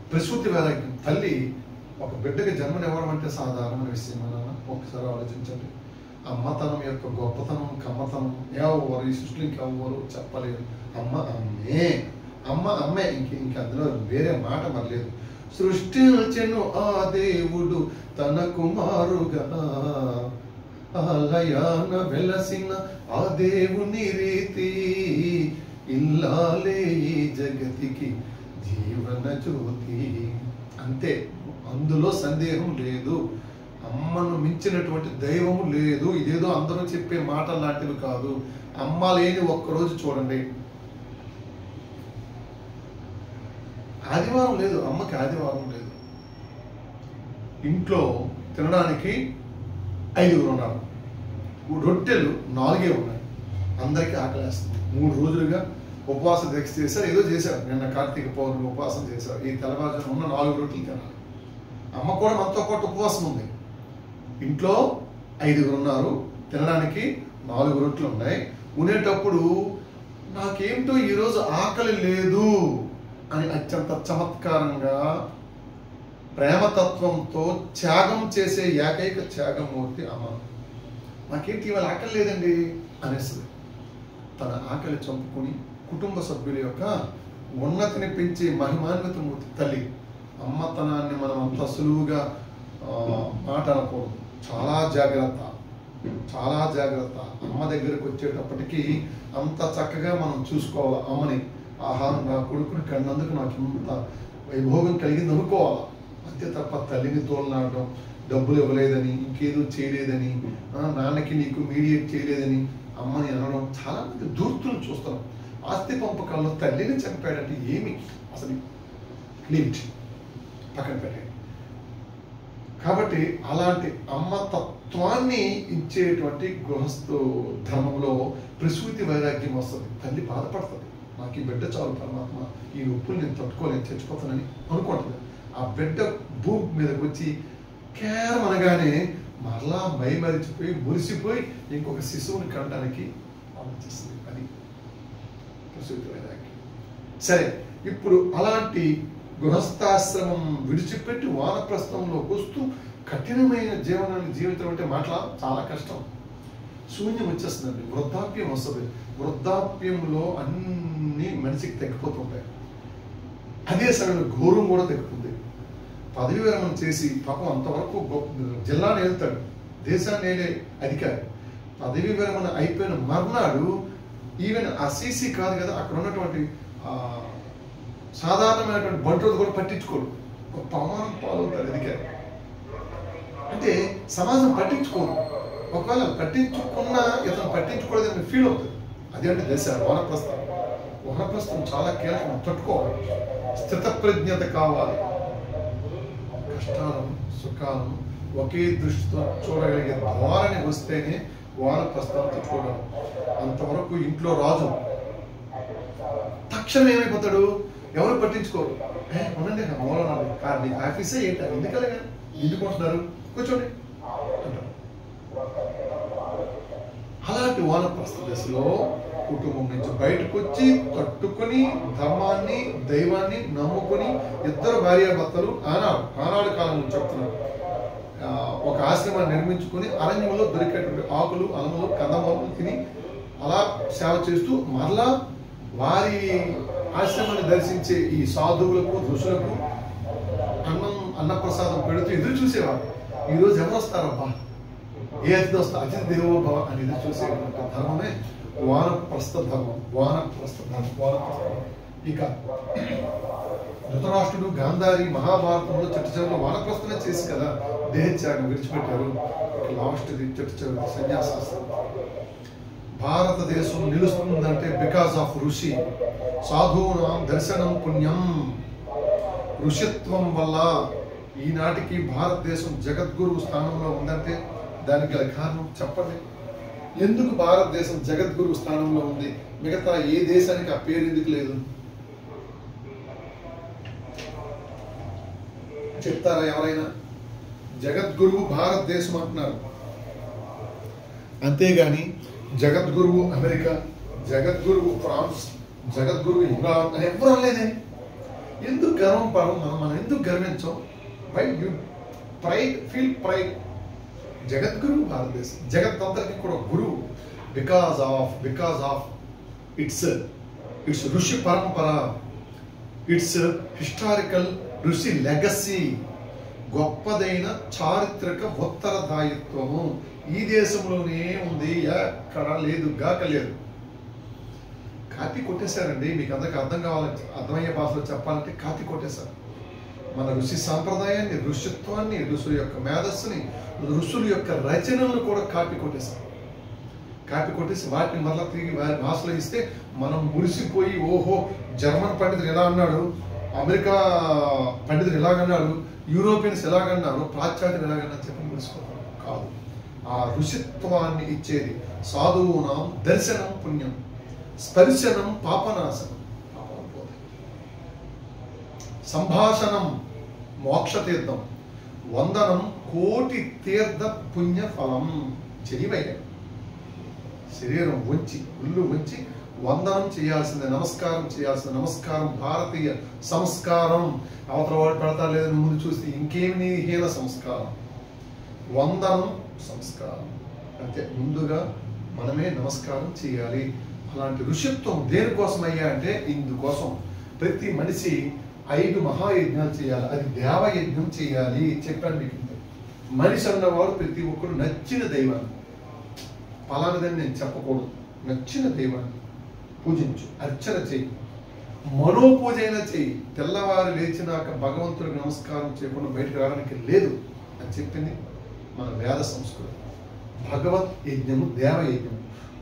A: ప్రసూతి వైరాగ్యం, తల్లి ఒక బిడ్డకి జన్మనివ్వడం అంటే సాధారణమైన విషయం. ఒకసారి ఆలోచించండి. అమ్మతనం యొక్క గొప్పతనం, కమ్మతనం ఎవరు ఈ సృష్టికి ఎవరు చెప్పలేరు. అమ్మ అమ్మే, అమ్మ అమ్మే, ఇంక అందులో వేరే మాట మరలేదు. సృష్టించెను ఆ దేవుడు తన కుమారుగా, ఆలయాన వెలసిన ఆ దేవుని రీతి, ఇల్లాలే ఈ జగతికి జీవన జ్యోతి. అంతే, అందులో సందేహం లేదు. అమ్మను మించినటువంటి దైవము లేదు. ఇదేదో అందరూ చెప్పే మాటలు లాంటివి కాదు. అమ్మ లేని ఒక్కరోజు చూడండి. ఆదివారం లేదు, అమ్మకి ఆదివారం లేదు. ఇంట్లో తినడానికి 5 ఉన్నారు, రొట్టెలు 4 ఉన్నాయి. అందరికీ ఆకలేస్తుంది. 3 రోజులుగా ఉపవాస దీక్ష చేశారు, ఏదో చేశారు. నిన్న కార్తీక పౌర్ణమి ఉపవాసం చేశారు. ఈ తెల్లవారుజామున ఉన్న 4 రొట్టెలు తినాలి. అమ్మ కూడా మనతో పాటు ఉపవాసం ఉంది. ఇంట్లో 5 ఉన్నారు, తినడానికి 4 రొట్టెలు ఉన్నాయి. ఉండేటప్పుడు నాకేమిటో ఈరోజు ఆకలి లేదు అని అత్యంత చమత్కారంగా ప్రేమతత్వంతో త్యాగం చేసే ఏకైక త్యాగమూర్తి అమ్మ. నాకేంటి ఇవాళ ఆకలి లేదండి అనేస్తుంది. తన ఆకలి చంపుకొని కుటుంబ సభ్యుల యొక్క ఉన్నతిని పెంచే మహిమాన్విత మూర్తి తల్లి. అమ్మతనాన్ని మనం అంత సులువుగా మాట్లాడకూడదు. చాలా జాగ్రత్త, చాలా జాగ్రత్త. అమ్మ దగ్గరకు వచ్చేటప్పటికి అంత చక్కగా మనం చూసుకోవాలి అమ్మని. ఆహా, నా కొడుకుని కన్నందుకు నాకు ఇంత వైభోగం కలిగింది అనుకోవాలి. అంతే తప్ప తల్లిని తోలనాడడం, డబ్బులు ఇవ్వలేదని, ఇంకేదో చేయలేదని, నాన్నకి నీకు మీడియేట్ చేయలేదని అమ్మని అనడం చాలా మంది దూర్తులు చూస్తున్నాం. ఆస్తి పంపకాల్లో తల్లిని చంపాడంటే ఏమి అసలు లిమిట్ పక్కన పెట్టండి. కాబట్టి అలాంటి అమ్మ తత్వాన్ని ఇచ్చేటువంటి గృహస్థు ధర్మంలో ప్రసూతి వైరాగ్యం వస్తుంది. తల్లి బాధపడుతుంది, నాకు ఈ బిడ్డ చాలు పరమాత్మ, ఈ నొప్పులు నేను తట్టుకోలేను, చచ్చిపోతానని అనుకుంటుంది. ఆ బిడ్డ భూమి మీదకి వచ్చి కేరం అనగానే మరలా మైమరిచిపోయి మురిసిపోయి ఇంకొక శిశువుని కనడానికి ఆలోచిస్తుంది. అది ప్రసూతి వైరాగ్యం. సరే, ఇప్పుడు అలాంటి గృహస్థాశ్రమం విడిచిపెట్టి వానప్రస్థంలోకి వస్తూ కఠినమైన జీవనాన్ని జీవితం అంటే మాటల చాలా కష్టం. శూన్యం వచ్చేస్తుందండి, వృద్ధాప్యం వస్తుంది. వృద్ధాప్యంలో అన్ని మనిషికి తగ్గిపోతుంటాయి. అదే సమయంలో ఘోరం కూడా తగ్గుతుంది. పదవి విరమణ చేసి పాపం అంతవరకు జిల్లాని వెళ్తాడు, దేశాన్ని వెళ్ళే అధికారి. పదవి విరమణ అయిపోయిన మర్నాడు ఈవెన్ ఆ సీసీ కాదు కదా, అక్కడ ఉన్నటువంటి సాధారణమైనటువంటి బంటులు కూడా పట్టించుకోడు. ఒక ప్రమాణం పాల్గొంటాడు అధికారి. అంటే సమాజం పట్టించుకోదు. ఒకవేళ పట్టించుకున్నా ఇతను పట్టించుకోలేదని ఫీల్ అవుతుంది. అదేంటి దశ వానప్రస్థం. వానప్రస్థం చాలా కీలకం. తట్టుకోవాలి, స్థితప్రజ్ఞత కావాలి. కష్టాలను సుఖాలను ఒకే దృష్టితో చూడగలిగే ధోరణి వస్తేనే వానప్రస్థం తట్టుకోవడం. అంతవరకు ఇంట్లో రాజు తక్షణం ఏమైపోతాడు, ఎవరు పట్టించుకోరు. అవునండి మూలనాడు కానీ ఆఫీసే ఏంటి ఎందుకలాగా ఎందుకుంటున్నారు, కూర్చోండి అంటారు. అలాంటి వానప్రస్థ దశలో కుటుంబం నుంచి బయటకు వచ్చి తట్టుకొని ధర్మాన్ని దైవాన్ని నమ్ముకొని ఇద్దరు భార్యాభర్తలు ఆనాడు కాలం నుంచి చెప్తున్నారు, ఒక ఆశ్రమాన్ని నిర్మించుకొని అరణ్యంలో దొరికేటువంటి ఆకులు అలములు కందమూలు తిని అలా సేవ చేస్తూ మరలా వారి ఆశ్రమాన్ని దర్శించే ఈ సాధువులకు ఋషులకు అన్నప్రసాదం పెడుతూ ఎదురు చూసేవారు. ఈరోజు ఎవరు వస్తారబ్బా, ఏ అతిథి వస్తా, అతిథి దేవోభవ అని ఎదురు చూసేటువంటి ధర్మమే వానప్రస్థ ధర్మం. వానప్రస్థ ధర్మం. ఇక ధృతరాష్ట్రుడు గాంధారి మహాభారతంలో చిట్ట వానప్రస్థనే చేసి కదా దేహత్యాగం విడిచిపెట్టారు. లాస్ట్ చిట్ట సన్యాసాస్త్రం. భారతదేశం నిలుస్తుందంటే బికాస్ ఆఫ్ ఋషి. సాధూనాం దర్శనం పుణ్యం. ఋషిత్వం వల్ల ఈనాటికి భారతదేశం జగద్గురు స్థానంలో ఉందంటే దానికి గల కారణం చెప్పండి. ఎందుకు భారతదేశం జగద్గురు స్థానంలో ఉంది, మిగతా ఏ దేశానికి ఆ పేరు ఎందుకు లేదు చెప్తారా ఎవరైనా? జగద్గురువు భారతదేశం అంటున్నారు, అంతేగాని జగద్గురువు అమెరికా, జగద్గురువు ఫ్రాన్స్, జగద్గురువు ఇంగ్లాండ్ అని ఎవ్వరు అనలేదే. ఎందుకు గర్వం పడం, మనం ఎందుకు గర్వించాం? Why you pride, feel pride. జగద్గురువు భారతదేశం, జగత్తంతరికి కూడా గురువు. బికాస్ ఆఫ్ ఇట్స్ ఋషి పరంపర, ఇట్స్ హిస్టారికల్ ఋషి లెగసీ. గొప్పదైన చారిత్రక ఉత్తరదాయిత్వము ఈ దేశంలోనే ఉంది, ఎక్కడ లేదు, గాక లేదు. కాపీ కొట్టేశారండి. మీకు అందరికి అర్థం కావాలంటే, అర్థమయ్యే భాషలో చెప్పాలంటే కాపీ కొట్టేశారు. మన ఋషి సాంప్రదాయాన్ని, ఋషిత్వాన్ని, ఋషుల యొక్క మేధస్సుని, ఋషుల యొక్క రచనలను కూడా కాపీ కొట్టేశారు. కాపీ కొట్టేసి వాటిని మళ్ళీ తిరిగి వారి భాషలో ఇస్తే మనం మురిసిపోయి, ఓహో జర్మన్ పండితుడు ఎలా అన్నాడు, అమెరికా పండితుడు ఎలాగన్నాడు, యూరోపియన్స్ ఎలాగన్నారు, పాశ్చాత్యులు ఎలాగన్నారు చెప్పి మురిసిపోతాం. కాదు, ఆ ఋషిత్వాన్ని ఇచ్చేది సాధువునాం దర్శనం పుణ్యం, స్పర్శనం పాపనాశనం, సంభాషణం మోక్షతీర్థం, వందనం కోటి తీర్థ పుణ్య ఫలం. చెరివయ్య శరీరం వంచి, ఒళ్ళు వంచి వందనం చేయాల్సిందే, నమస్కారం చేయాల్సిందే. నమస్కారం భారతీయ సంస్కారం. అవతల వాడు పెడతా లేదని ముందు చూసి ఇంకేమి హీన సంస్కారం. వందనం సంస్కారం అంటే ముందుగా మనమే నమస్కారం చేయాలి. అలాంటి ఋషిత్వం దేనికోసం అయ్యా అంటే ఇందుకోసం. ప్రతి మనిషి 5 మహాయజ్ఞాలు చేయాలి. అది దేవయజ్ఞం చేయాలి. చెప్పాను మీకు. మనిషి అన్నవాడు ప్రతి ఒక్కరు నచ్చిన దైవాన్ని, పలానదని నేను చెప్పకూడదు, నచ్చిన దైవాన్ని పూజించు, అర్చన చెయ్యి, మనోపూజ అయినా చెయ్యి. తెల్లవారు లేచినాక భగవంతుడికి నమస్కారం చేయకుండా బయటకు రావడానికి లేదు అని చెప్పింది మన వేద సంస్కృతి. భగవత్ యజ్ఞము, దేవయజ్ఞము.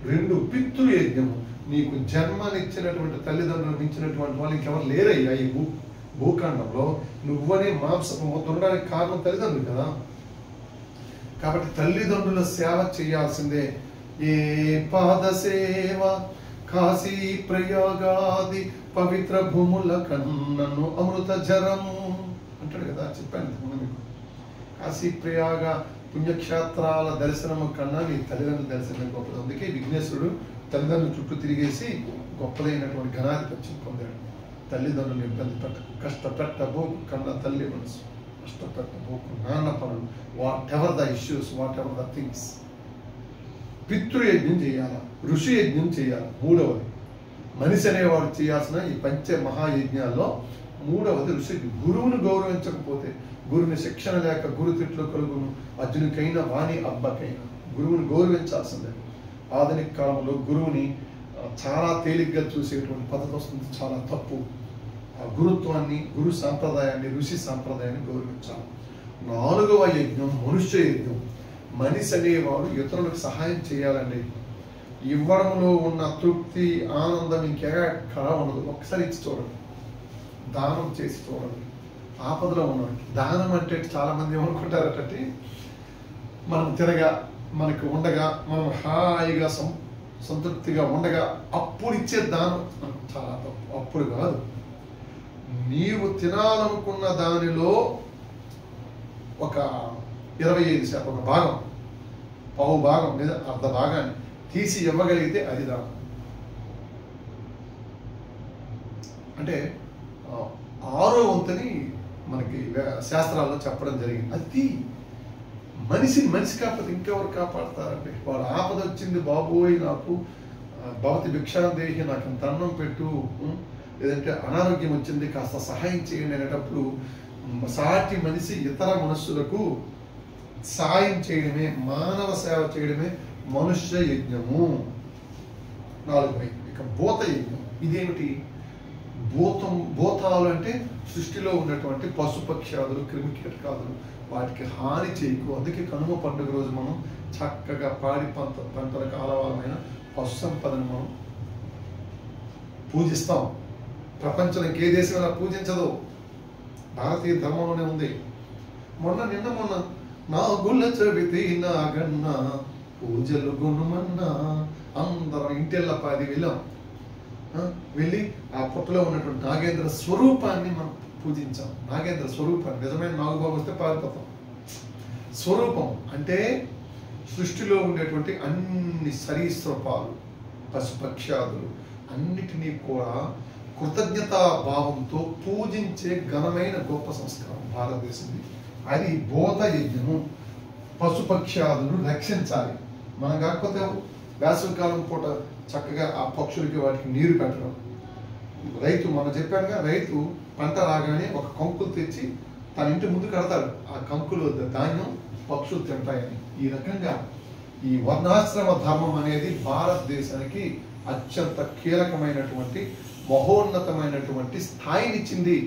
A: 2 పితృయజ్ఞము. నీకు జన్మనిచ్చినటువంటి తల్లిదండ్రులు మించినటువంటి వాళ్ళు ఇంకెవరు లేరయ్యా ఈ భూఖండంలో. నువ్వనే మాంసపు ఉండడానికి కారణం తల్లిదండ్రులు కదా. కాబట్టి తల్లిదండ్రుల సేవ చేయాల్సిందే. ఏ పాద సేవ కాశీ ప్రయాగాది పవిత్ర భూముల కన్నను అమృత జరము అంటాడు కదా. చెప్పాను మీకు. కాశీ ప్రయాగ పుణ్యక్షేత్రాల దర్శనము కన్నా నీ తల్లిదండ్రుల దర్శనం గొప్పది. అందుకే విఘ్నేశ్వరుడు తల్లిదండ్రులు చుట్టూ తిరిగేసి గొప్పదైనటువంటి ఘనాధిపత్యం పొందాడు. తల్లిదండ్రులు ఇబ్బంది పెట్టకు, కష్టపెట్టబోకు కన్నా తల్లి మనసు, కష్టపెట్టబోకు నాన్న పనులు, whatever the issues, whatever the things. పితృయజ్ఞం చేయాలి, ఋషి యజ్ఞం చేయాలి. 3వది మనిషి అనేవాడు చేయాల్సిన ఈ పంచ మహాయజ్ఞాల్లో 3వది ఋషి. గురువును గౌరవించకపోతే, గురువుని శిక్షణ లేక గురు తిట్లు కలుగును. అర్జునికైనా వాణి అబ్బకైనా గురువుని గౌరవించాల్సిందే. ఆధునిక కాలంలో గురువుని చాలా తేలిగ్గా చూసేటువంటి పద్ధతి వస్తుంది, చాలా తప్పు. ఆ గురుత్వాన్ని, గురు సాంప్రదాయాన్ని, ఋషి సాంప్రదాయాన్ని గౌరవించాలి. 4వ యజ్ఞం మనుష్య యజ్ఞం. మనిషి అనేవాడు ఇతరులకు సహాయం చేయాలండి. ఇవ్వడంలో ఉన్న తృప్తి, ఆనందం ఇంకెక్కడ ఉండదు. ఒకసారి ఇచ్చి చూడండి, దానం చేసి చూడండి. ఆపదలో ఉన్నవాడికి దానం అంటే చాలా మంది ఏమనుకుంటారట, మనం తినగా, మనకు ఉండగా, మనం హాయిగా సంతృప్తిగా ఉండగా అప్పుడు ఇచ్చే దానం చాలా తప్పు. అప్పుడు కాదు, నీవు తినాలనుకున్న దానిలో ఒక 25% ఒక భాగం, పావు భాగం లేదా అర్ధ భాగాన్ని తీసి ఇవ్వగలిగితే అది దానం. అంటే 6వ వంతుని మనకి శాస్త్రాల్లో చెప్పడం జరిగింది. అది మనిషి కాకపోతే ఇంకెవరు కాపాడతారండి. వాడు ఆపద వచ్చింది, బాబోయ్ నాకు భవతి భిక్షాందేహి, నాకు అంత అన్నం పెట్టు, లేదంటే అనారోగ్యం వచ్చింది కాస్త సహాయం చేయండి అనేటప్పుడు సాటి మనిషి ఇతర మనుషులకు సాయం చేయడమే, మానవ సేవ చేయడమే మనుష్య యజ్ఞము. 4వ. ఇక భూత యజ్ఞం. ఇదేమిటి? భూతాలు అంటే సృష్టిలో ఉన్నటువంటి పశుపక్ష్యాదులు, క్రిమి కీటకాదులు, వాటికి హాని చేయకు. అందుకే కనుమ పండుగ రోజు మనం చక్కగా పాడి పంటలకు ఆలవాలమైన పశు సంపదను మనం పూజిస్తాం. ప్రపంచంలో ఏ దేశం పూజించదు, భారతీయ ధర్మంలోనే ఉంది. నిన్న నా గుళ్ళ చవితి నాగన్న పూజలు గుణమన్నా అందరం ఇంటిళ్ళ 10 వెళ్ళాం. వెళ్ళి ఆ పుట్టలో ఉన్నటువంటి నాగేంద్ర స్వరూపాన్ని మనం పూజించాం. నాగేంద్ర స్వరూపాన్ని, నిజమైన నాగుబాబు వస్తే పారిపోతాం. స్వరూపం అంటే సృష్టిలో ఉండేటువంటి అన్ని సరీసృపాలు, పశుపక్ష్యాదులు అన్నిటినీ కూడా కృతజ్ఞతా భావంతో పూజించే ఘనమైన గొప్ప సంస్కారం భారతదేశంది. అది భూత యజ్ఞము. పశుపక్ష్యాదులను రక్షించాలి. మనం కాకపోతే వేసవికాలం పూట చక్కగా ఆ పక్షులకి వాటికి నీరు పెట్టడం. రైతు మనం చెప్పాడుగా, రైతు పంట రాగానే ఒక కంకులు తెచ్చి తన ఇంటి ముందు కడతాడు. ఆ కంకులు ధాన్యం పక్షులు తింటాయని. ఈ రకంగా ఈ వర్ణాశ్రమ ధర్మం అనేది భారతదేశానికి అత్యంత కీలకమైనటువంటి మహోన్నతమైనటువంటి స్థాయినిచ్చింది.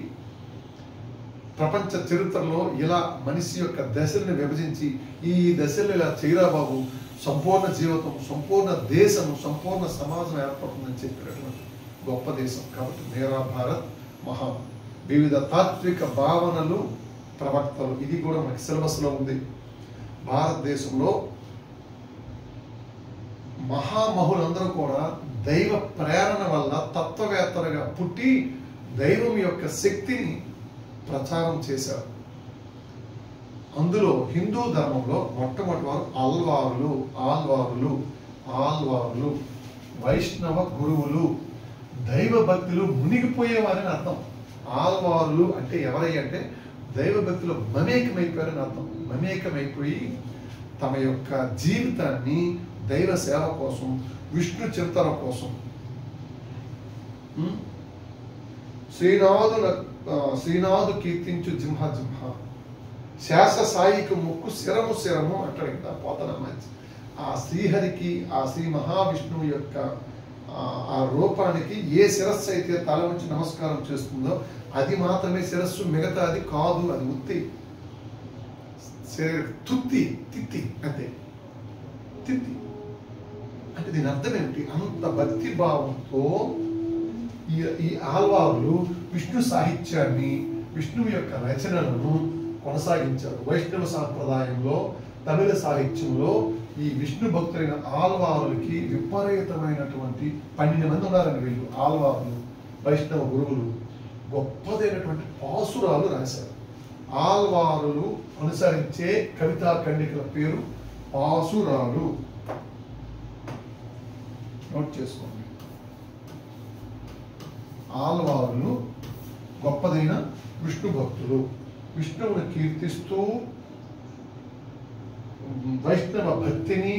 A: ప్రపంచ చరిత్రలో ఇలా మనిషి యొక్క దశలను విభజించి ఈ దశలు ఇలా చేయరా బాబు, సంపూర్ణ జీవితం, సంపూర్ణ దేశం, సంపూర్ణ సమాజం ఏర్పడుతుందని చెప్పినటువంటి గొప్ప దేశం. కాబట్టి మేరా భారత్ మహా. వివిధ తాత్విక భావనలు, ప్రవక్తలు, ఇది కూడా మనకి సిలబస్లో ఉంది. భారతదేశంలో మహామహులందరూ కూడా దైవ ప్రేరణ వల్ల తత్వవేత్తలుగా పుట్టి దైవం యొక్క శక్తిని ప్రచారం చేశారు. అందులో హిందూ ధర్మంలో మొట్టమొదటి వారు ఆల్వారులు. వైష్ణవ గురువులు దైవ భక్తులు మునిగిపోయేవారని అర్థం. ఆల్వారులు అంటే ఎవరై అంటే దైవ భక్తులు మమేకమైపోయారని అర్థం. మమేకమైపోయి తమ యొక్క జీవితాన్ని దైవ సేవ కోసం, విష్ణు చింతన కోసం శ్రీనాథు కీర్తించు జింహ జింహ శాస సాయికి మొక్కు శిరము శిరము అంటాడు కదా పోతన మంచి. ఆ శ్రీహరికి, ఆ శ్రీ మహావిష్ణువు యొక్క ఆ రూపానికి ఏ శిరస్సు అయితే తల నుంచి నమస్కారం చేస్తుందో అది మాత్రమే శిరస్సు, మిగతాది కాదు. అది ఉత్తి తిత్తి అంతే. తిత్తి అంటే దీని అర్థం ఏమిటి? అంత భక్తి భావంతో ఈ ఆల్వారులు విష్ణు సాహిత్యాన్ని, విష్ణువు యొక్క రచనలను కొనసాగించారు. వైష్ణవ సాంప్రదాయంలో, తమిళ సాహిత్యంలో ఈ విష్ణు భక్తులైన ఆల్వారులకి విపరీతమైనటువంటి 12 మంది ఉన్నారండి. వీళ్ళు ఆల్వారులు, వైష్ణవ గురువులు గొప్పదైనటువంటి పాసురాలు రాశారు. ఆల్వారులు అనుసరించే కవితా ఖండికల పేరు పాసురాలు. నోట్ చేసుకోండి. ఆల్వారులు గొప్పదైన విష్ణు భక్తులు, విష్ణువుని కీర్తిస్తూ వైష్ణవ భక్తిని,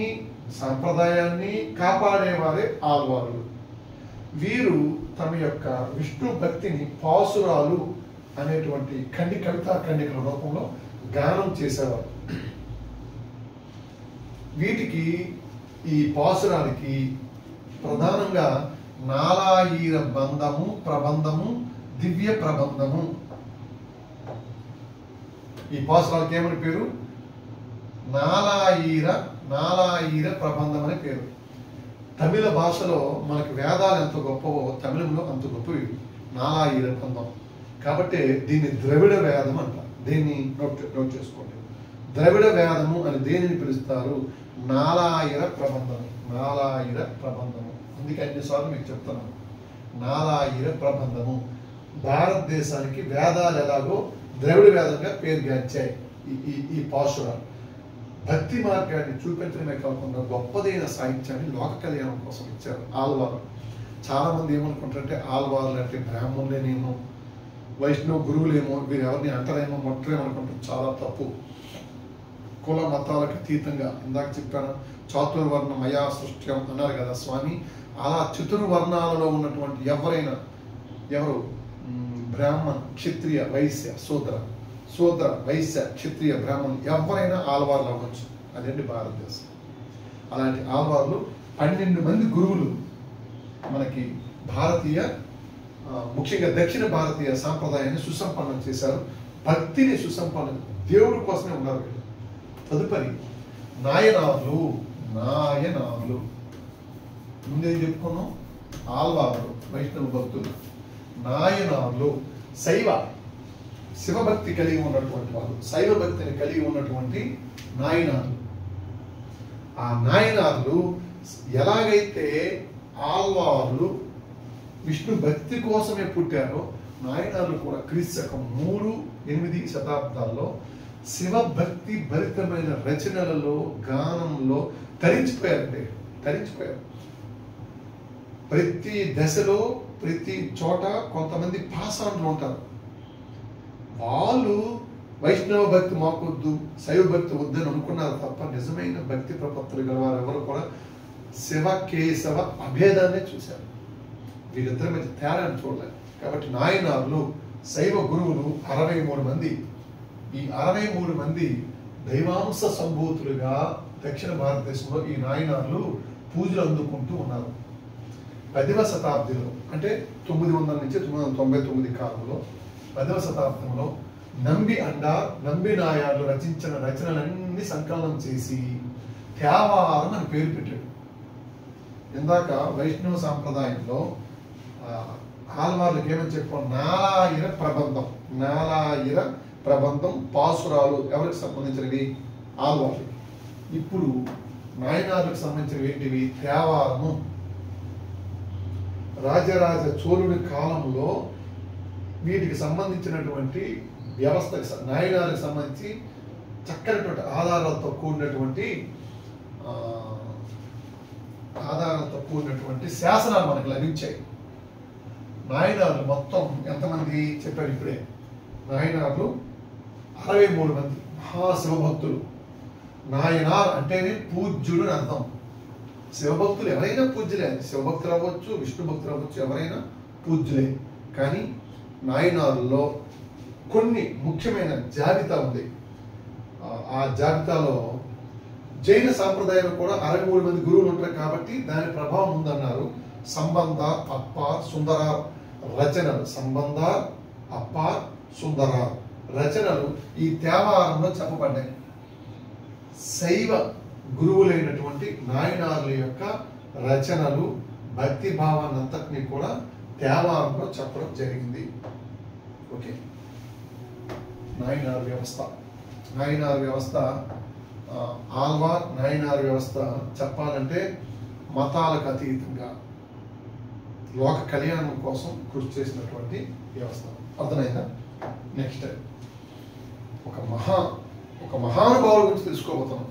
A: సాంప్రదాయాన్ని కాపాడేవారే ఆల్వారులు. వీరు తమ యొక్క విష్ణు భక్తిని పాసురాలు అనేటువంటి కవితా ఖండికల రూపంలో గానం చేసేవారు. వీటికి, ఈ పాసురానికి ప్రధానంగా నాలాయిర బంధము, ప్రబంధము, దివ్య ప్రబంధము. ఈ పాసురాలకి ఏమని పేరు? నాలాయిర ప్రబంధం అనే పేరు. తమిళ భాషలో మనకి వేదాలు ఎంత గొప్పవో తమిళంలో అంత గొప్పవి నాలాయిర బంధం. కాబట్టి దీన్ని ద్రవిడ వేదం అంటారు. దీన్ని నోట్ చేసుకోండి. ద్రవిడ వేదము అని దేనిని పిలుస్తారు? నాలాయిర ప్రబంధము. నాలాయిర ప్రబంధము. అందుకే అన్నిసార్లు మీకు చెప్తున్నాను, నాలాయిర ప్రబంధము. భారతదేశానికి వేదాలు ఎలాగో ద్రవిడ వేదంగా పేరు గాంచాయి ఈ పాసురాలు. భక్తి మార్గాన్ని చూపించడమే కాకుండా గొప్పదైన సాహిత్యాన్ని లోక కళ్యాణం కోసం ఇచ్చారు ఆల్వారు. చాలా మంది ఏమనుకుంటారంటే ఆల్వార్లు అంటే బ్రాహ్మణులేనేమో, వైష్ణవ గురువులేమో, వీరు ఎవరిని అంటారేమో, మొట్టలేమనుకుంటారు. చాలా తప్పు. కుల మతాలకు అతీతంగా, ఇందాక చెప్పాను చాతుర్వర్ణ మయా సృష్ట్యం అన్నారు కదా స్వామి. అలా చతుర్వర్ణాలలో ఉన్నటువంటి ఎవరు బ్రాహ్మణ్, క్షత్రియ, వైశ్య, శూద్ర, వైశ్య, క్షత్రియ, బ్రాహ్మణులు ఎవరైనా ఆల్వార్లు అవ్వచ్చు. అదండి భారతదేశం. అలాంటి ఆల్వార్లు 12 మంది గురువులు మనకి భారతీయ, ముఖ్యంగా దక్షిణ భారతీయ సాంప్రదాయాన్ని సుసంపన్నం చేశారు. భక్తిని సుసంపన్నం, దేవుడి కోసమే ఉన్నారు వీళ్ళు. తదుపరి నాయనార్లు. ముందే చెప్పుకున్నాం, ఆల్వార్లు వైష్ణవ భక్తులు. నాయనార్లు శివభక్తి కలిగి ఉన్నటువంటి వాళ్ళు, శైవ భక్తిని కలిగి ఉన్నటువంటి నాయనార్లు. ఆ నాయనార్లు ఎలాగైతే ఆల్వార్లు విష్ణు భక్తి కోసమే పుట్టారో, నాయనార్లు కూడా క్రీస్తు 3-8 శతాబ్దాల్లో శివభక్తి భరితమైన రచనలలో, గానంలో తరించిపోయారు. ప్రతి దశలో, ప్రతి చోట కొంతమంది పాసాన్లు ఉంటారు. వాళ్ళు వైష్ణవ భక్తి మాకొద్దు, శైవ భక్తి వద్దని అనుకున్నారు తప్ప నిజమైన భక్తి ప్రపత్తులు గలవారు ఎవరు కూడా శివ కేశవ అభేదాన్నే చూశారు. వీరిద్దరి మధ్య తేడాన్ని చూడలేదు. కాబట్టి నాయనార్లు శైవ గురువులు 63 మంది. ఈ 63 మంది దైవాంశ సంభూతులుగా దక్షిణ భారతదేశంలో ఈ నాయనార్లు పూజలు అందుకుంటూ ఉన్నారు. 10వ శతాబ్దిలో, అంటే 900 నుంచి 999 కాలంలో, 10వ శతాబ్దంలో నంబి నాయార్లు రచించిన రచనలన్నీ సంకలనం చేసి త్యావారం అని పేరు పెట్టాడు. ఇందాక వైష్ణవ సాంప్రదాయంలో ఆల్వార్లకు ఏమని చెప్పాం? నాలాయిర ప్రబంధం పాసురాలు ఎవరికి సంబంధించినవి? ఆల్వార్లకి. ఇప్పుడు నాయనార్లకు సంబంధించినవి ఏంటివి? త్యావారము. రాజరాజ చోళుడి కాలంలో వీటికి సంబంధించినటువంటి వ్యవస్థకి, నాయనార్లకు సంబంధించి చక్కనటువంటి ఆధారాలతో కూడినటువంటి ఆధారాలతో కూడినటువంటి శాసనాలు మనకు లభించాయి. నాయనార్లు మొత్తం ఎంతమంది చెప్పారు ఇప్పుడే? నాయనార్లు 63 మంది మహాశివభక్తులు. నాయనార్ అంటేనే పూజ్యుడు అని అర్థం. శివభక్తులు ఎవరైనా పూజ్యులే. శివభక్తులు అవ్వచ్చు, విష్ణు భక్తులు అవ్వచ్చు, ఎవరైనా పూజ్యులే. కానీ నాయనార్లో కొన్ని ముఖ్యమైన జాబితా ఉంది. ఆ జాబితాలో జైన సాంప్రదాయంలో కూడా 63 మంది గురువులు ఉంటారు కాబట్టి దాని ప్రభావం ఉందన్నారు. సంబంధ, అప్పార్, సుందరార్ రచనలు, సంబంధ, అప్పార్, సుందరార్ రచనలు ఈ తేవారంలో చెప్పబడ్డాయి. శైవ గురువులైనటువంటి నాయనార్ల యొక్క రచనలు, భక్తి భావాన్ని అంతటినీ కూడా తేవారంలో చెప్పడం జరిగింది. ఓకే, నాయనార్ వ్యవస్థ. నాయనార్ వ్యవస్థ, ఆల్వార్ నాయనార్ వ్యవస్థ చెప్పాలంటే మతాలకు అతీతంగా లోక కళ్యాణం కోసం కృషి చేసినటువంటి వ్యవస్థ. అర్థమైందా? నెక్స్ట్ ఒక మహానుభావుల గురించి తెలుసుకోబోతున్నాం.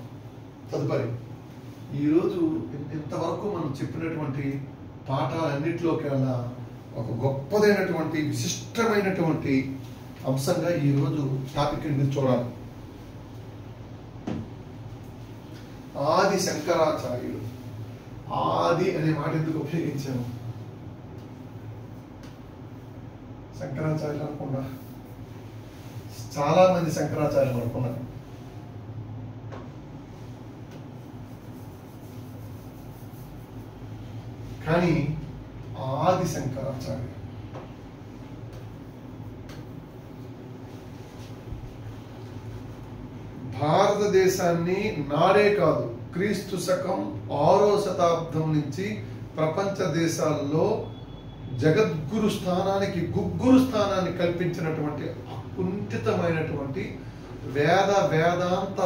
A: తదుపరి ఈరోజు ఇంతవరకు మనం చెప్పినటువంటి పాఠాలన్నింటిలో కన్నా ఒక గొప్పదైనటువంటి విశిష్టమైనటువంటి అంశంగా ఈరోజు టాపిక్ మీరు చూడాలి. ఆది శంకరాచార్యులు. ఆది అనే మాట ఎందుకు ఉపయోగించాము? శంకరాచార్యులు అనుకున్నా, చాలా మంది శంకరాచార్యులు అనుకున్నారు. కానీ ఆది శంకరాచార్యులు భారతదేశాన్ని నాడే కాదు, క్రీస్తు శకం 6వ శతాబ్దం నుంచి ప్రపంచ దేశాల్లో జగద్గురు స్థానానికి, గుగ్గురు స్థానాన్ని కల్పించినటువంటి అకుంఠితమైనటువంటి వేదాంత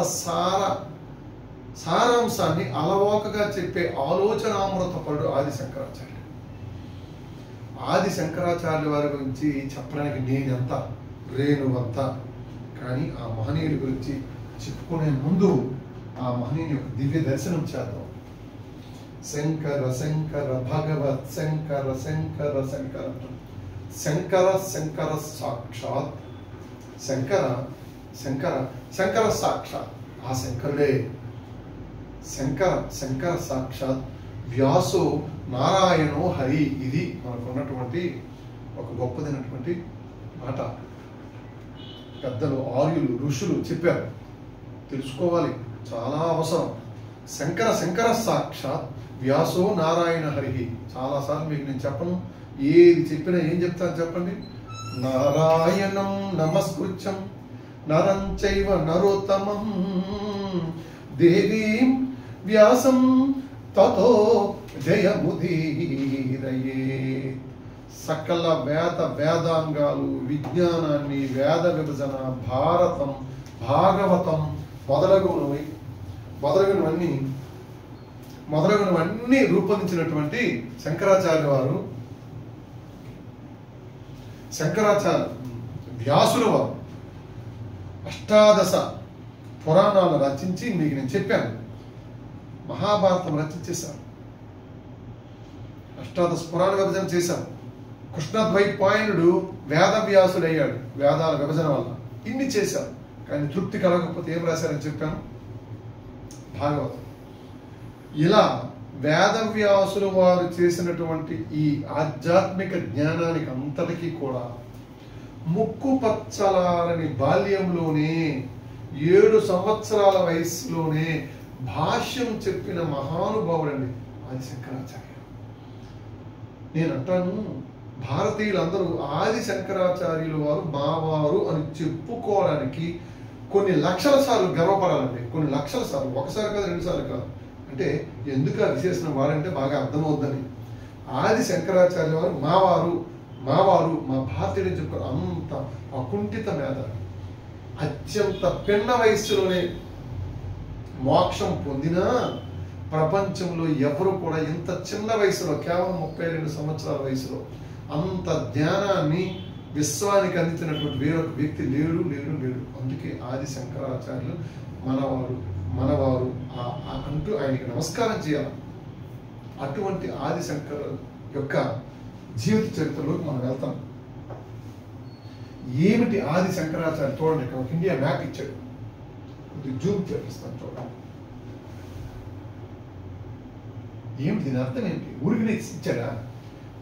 A: సారాంశాన్ని అలవోకగా చెప్పే ఆలోచనామృతపరుడు ఆది శంకరాచార్యులు. ఆది శంకరాచార్యుల వారి గురించి చెప్పడానికి నేనెంత, రేణువంత. కానీ ఆ మహనీయుడి గురించి చెప్పుకునే ముందు ఆ మహనీయుని యొక్క దివ్య దర్శనం చేద్దాం. శంకర శంకర భగవత్ శంకర శంకర శంకర శంకర శంకర సాక్షాత్ శంకర శంకర శంకర సాక్షాత్ ఆ శంకరుడే. శంకర శంకర సాక్షాత్ వ్యాసో నారాయణో హరి. ఇది మనకున్నటువంటి ఒక గొప్పదైనటువంటి మాట. పెద్దలు, ఆర్యులు, ఋషులు చెప్పారు, తెలుసుకోవాలి, చాలా అవసరం. శంకర శంకర సాక్షాత్ వ్యాసో నారాయణ హరి. చాలాసార్లు మీకు నేను చెప్పను, ఏది చెప్పినా ఏం చెప్తాను చెప్పండి? నారాయణం నమస్కృత్యం నరం చైవ నరోత్తమం దేవీం వ్యాసం తతో జయముదీరయే. సకల వేదాంగాలు, విజ్ఞానాన్ని, వేద విభజన, భారతం, భాగవతం మొదలగునవన్నీ రూపొందించినటువంటి శంకరాచార్య వారు, వ్యాసుల వారు 18 పురాణాలు రచించి, మీకు నేను చెప్పాను, మహాభారతం రచించేశారు, 18 పురాణ విభజన చేశారు. కృష్ణద్వైపాయనుడు వేదవ్యాసుడు అయ్యాడు వేదాల విభజన వల్ల. ఇన్ని చేశారు, కానీ తృప్తి కలగకపోతే ఏం రాశారని చెప్పాను? భాగవతం. ఇలా వేదవ్యాసులు వారు చేసినటువంటి ఈ ఆధ్యాత్మిక జ్ఞానానికి అంతటికీ కూడా ముక్కు పచ్చలారని బాల్యంలోనే 7 సంవత్సరాల వయసులోనే భాష్యం చెప్పిన మహానుభావుడండి ఆది శంకరాచార్య. నేను అంటాను, భారతీయులందరూ ఆది శంకరాచార్యుల వారు మావారు అని చెప్పుకోవడానికి కొన్ని లక్షల సార్లు గర్వపడాలండి. కొన్ని లక్షల సార్లు, ఒకసారి కాదు, 2 సార్లు కాదు. అంటే ఎందుకు ఆ విశేషణ వారంటే బాగా అర్థమవుద్దని. ఆది శంకరాచార్య వారు మావారు మా భారతీయులు చెప్పుకోరు. అంత అకుంఠిత మేధ, అత్యంత పిన్న వయస్సులోనే మోక్షం పొందినా ప్రపంచంలో ఎవరు కూడా ఇంత చిన్న వయసులో, కేవలం 32 సంవత్సరాల వయసులో అంత జ్ఞానాన్ని విశ్వానికి అందించినటువంటి వేరొక వ్యక్తి లేడు. అందుకే ఆది శంకరాచార్యులు మనవారు అంటూ ఆయనకి నమస్కారం చేయాలి. అటువంటి ఆదిశంకర్ యొక్క జీవిత చరిత్రలోకి మనం వెళ్తాం. ఏమిటి ఆది శంకరాచార్య చూడండి, ఇక్కడ ఒక ఇండియా మ్యాప్ ఇచ్చాడు, జూమ్ చేపిస్తాను చూడండి. ఏమిటి దీని అర్థం ఏంటి? ఊరికి ఇచ్చాడా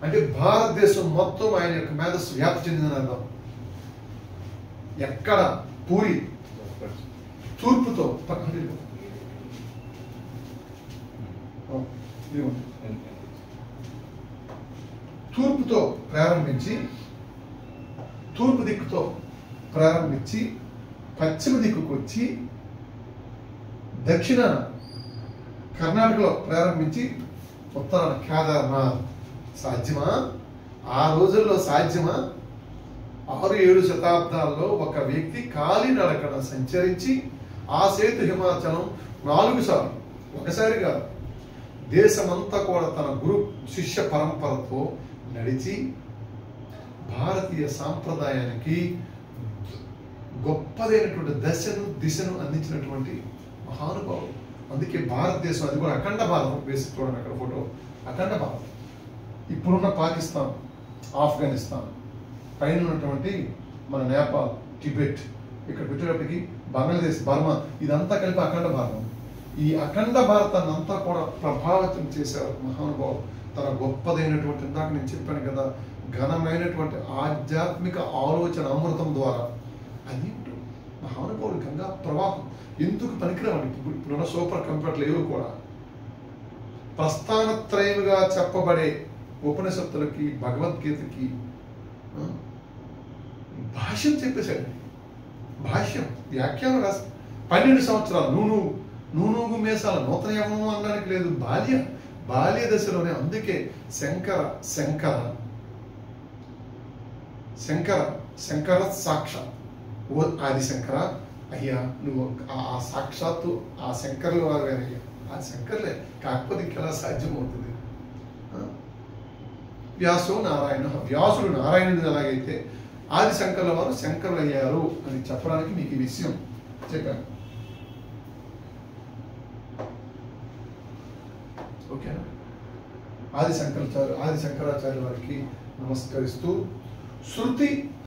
A: అంటే భారతదేశం మొత్తం ఆయన యొక్క మేధస్సు వ్యాప్తి చెందిందని అర్థం. ఎక్కడ పూరి తూర్పుతో తూర్పుతో ప్రారంభించి తూర్పు దిక్కుతో ప్రారంభించి పశ్చిమ దిక్కుకు వచ్చి దక్షిణాన కర్ణాటకలో ప్రారంభించి ఉత్తరాన కేదార్నాథ్. సాధ్యమా? ఆ రోజుల్లో సాధ్యమా? 6-7 శతాబ్దాల్లో ఒక వ్యక్తి కాలినడకన సంచరించి ఆ సేతు హిమాచలం 4 సార్లు, ఒకసారి కాదు, దేశమంతా కూడా తన గురు శిష్య పరంపరతో నడిచి భారతీయ సాంప్రదాయానికి గొప్పదైనటువంటి దిశను అందించినటువంటి మహానుభావుడు. అందుకే భారతదేశం, అది కూడా అఖండ భారతం, వేసి చూడండి అక్కడ ఫోటో, అఖండ భారతం. ఇప్పుడున్న పాకిస్తాన్, ఆఫ్ఘనిస్తాన్, పైన ఉన్నటువంటి మన నేపాల్, టిబెట్, ఇక్కడ పెట్టేటప్పటికి బంగ్లాదేశ్, బర్మా, ఇదంతా కలిపి అఖండ భారతం. ఈ అఖండ భారతాన్ని అంతా కూడా ప్రభావితం చేశారు మహానుభావుడు. తన గొప్పదైనటువంటి, ఇందాక నేను చెప్పాను కదా, ఘనమైనటువంటి ఆధ్యాత్మిక ఆలోచన అమృతం ద్వారా. అది మహానుభావుడు గంగా ప్రవాహం. ఎందుకు పనికిరావండి ఇప్పుడున్న సూపర్ కంప్యూటర్లు ఏవి కూడా ప్రస్థానత్రయముగా చెప్పబడే ఉపనిషత్తులకి, భగవద్గీతకి భాష్యం చెప్పేశాడు. భాష్యం, వ్యాఖ్యానం రాసి 12 సంవత్సరాలు నూనూగు మేసాల నూతన యవనం అనడానికి లేదు, బాల్య దశలోనే. అందుకే శంకర సాక్ష ఓ ఆది శంకర, అయ్యా నువ్వు ఆ సాక్షాత్తు ఆ శంకర్లు వారేనయ్యా, ఆ శంకర్లే, కాకపోతే ఇంకెలా సాధ్యమవుతుంది? వ్యాసుడు నారాయణుడు ఎలాగైతే ఆది శంకర్ల వారు శంకరులు అయ్యారు అని చెప్పడానికి మీకు ఈ విషయం చెప్పాను. ఓకేనా? ఆది శంకరాచార్య వారికి నమస్కరిస్తూ శృతి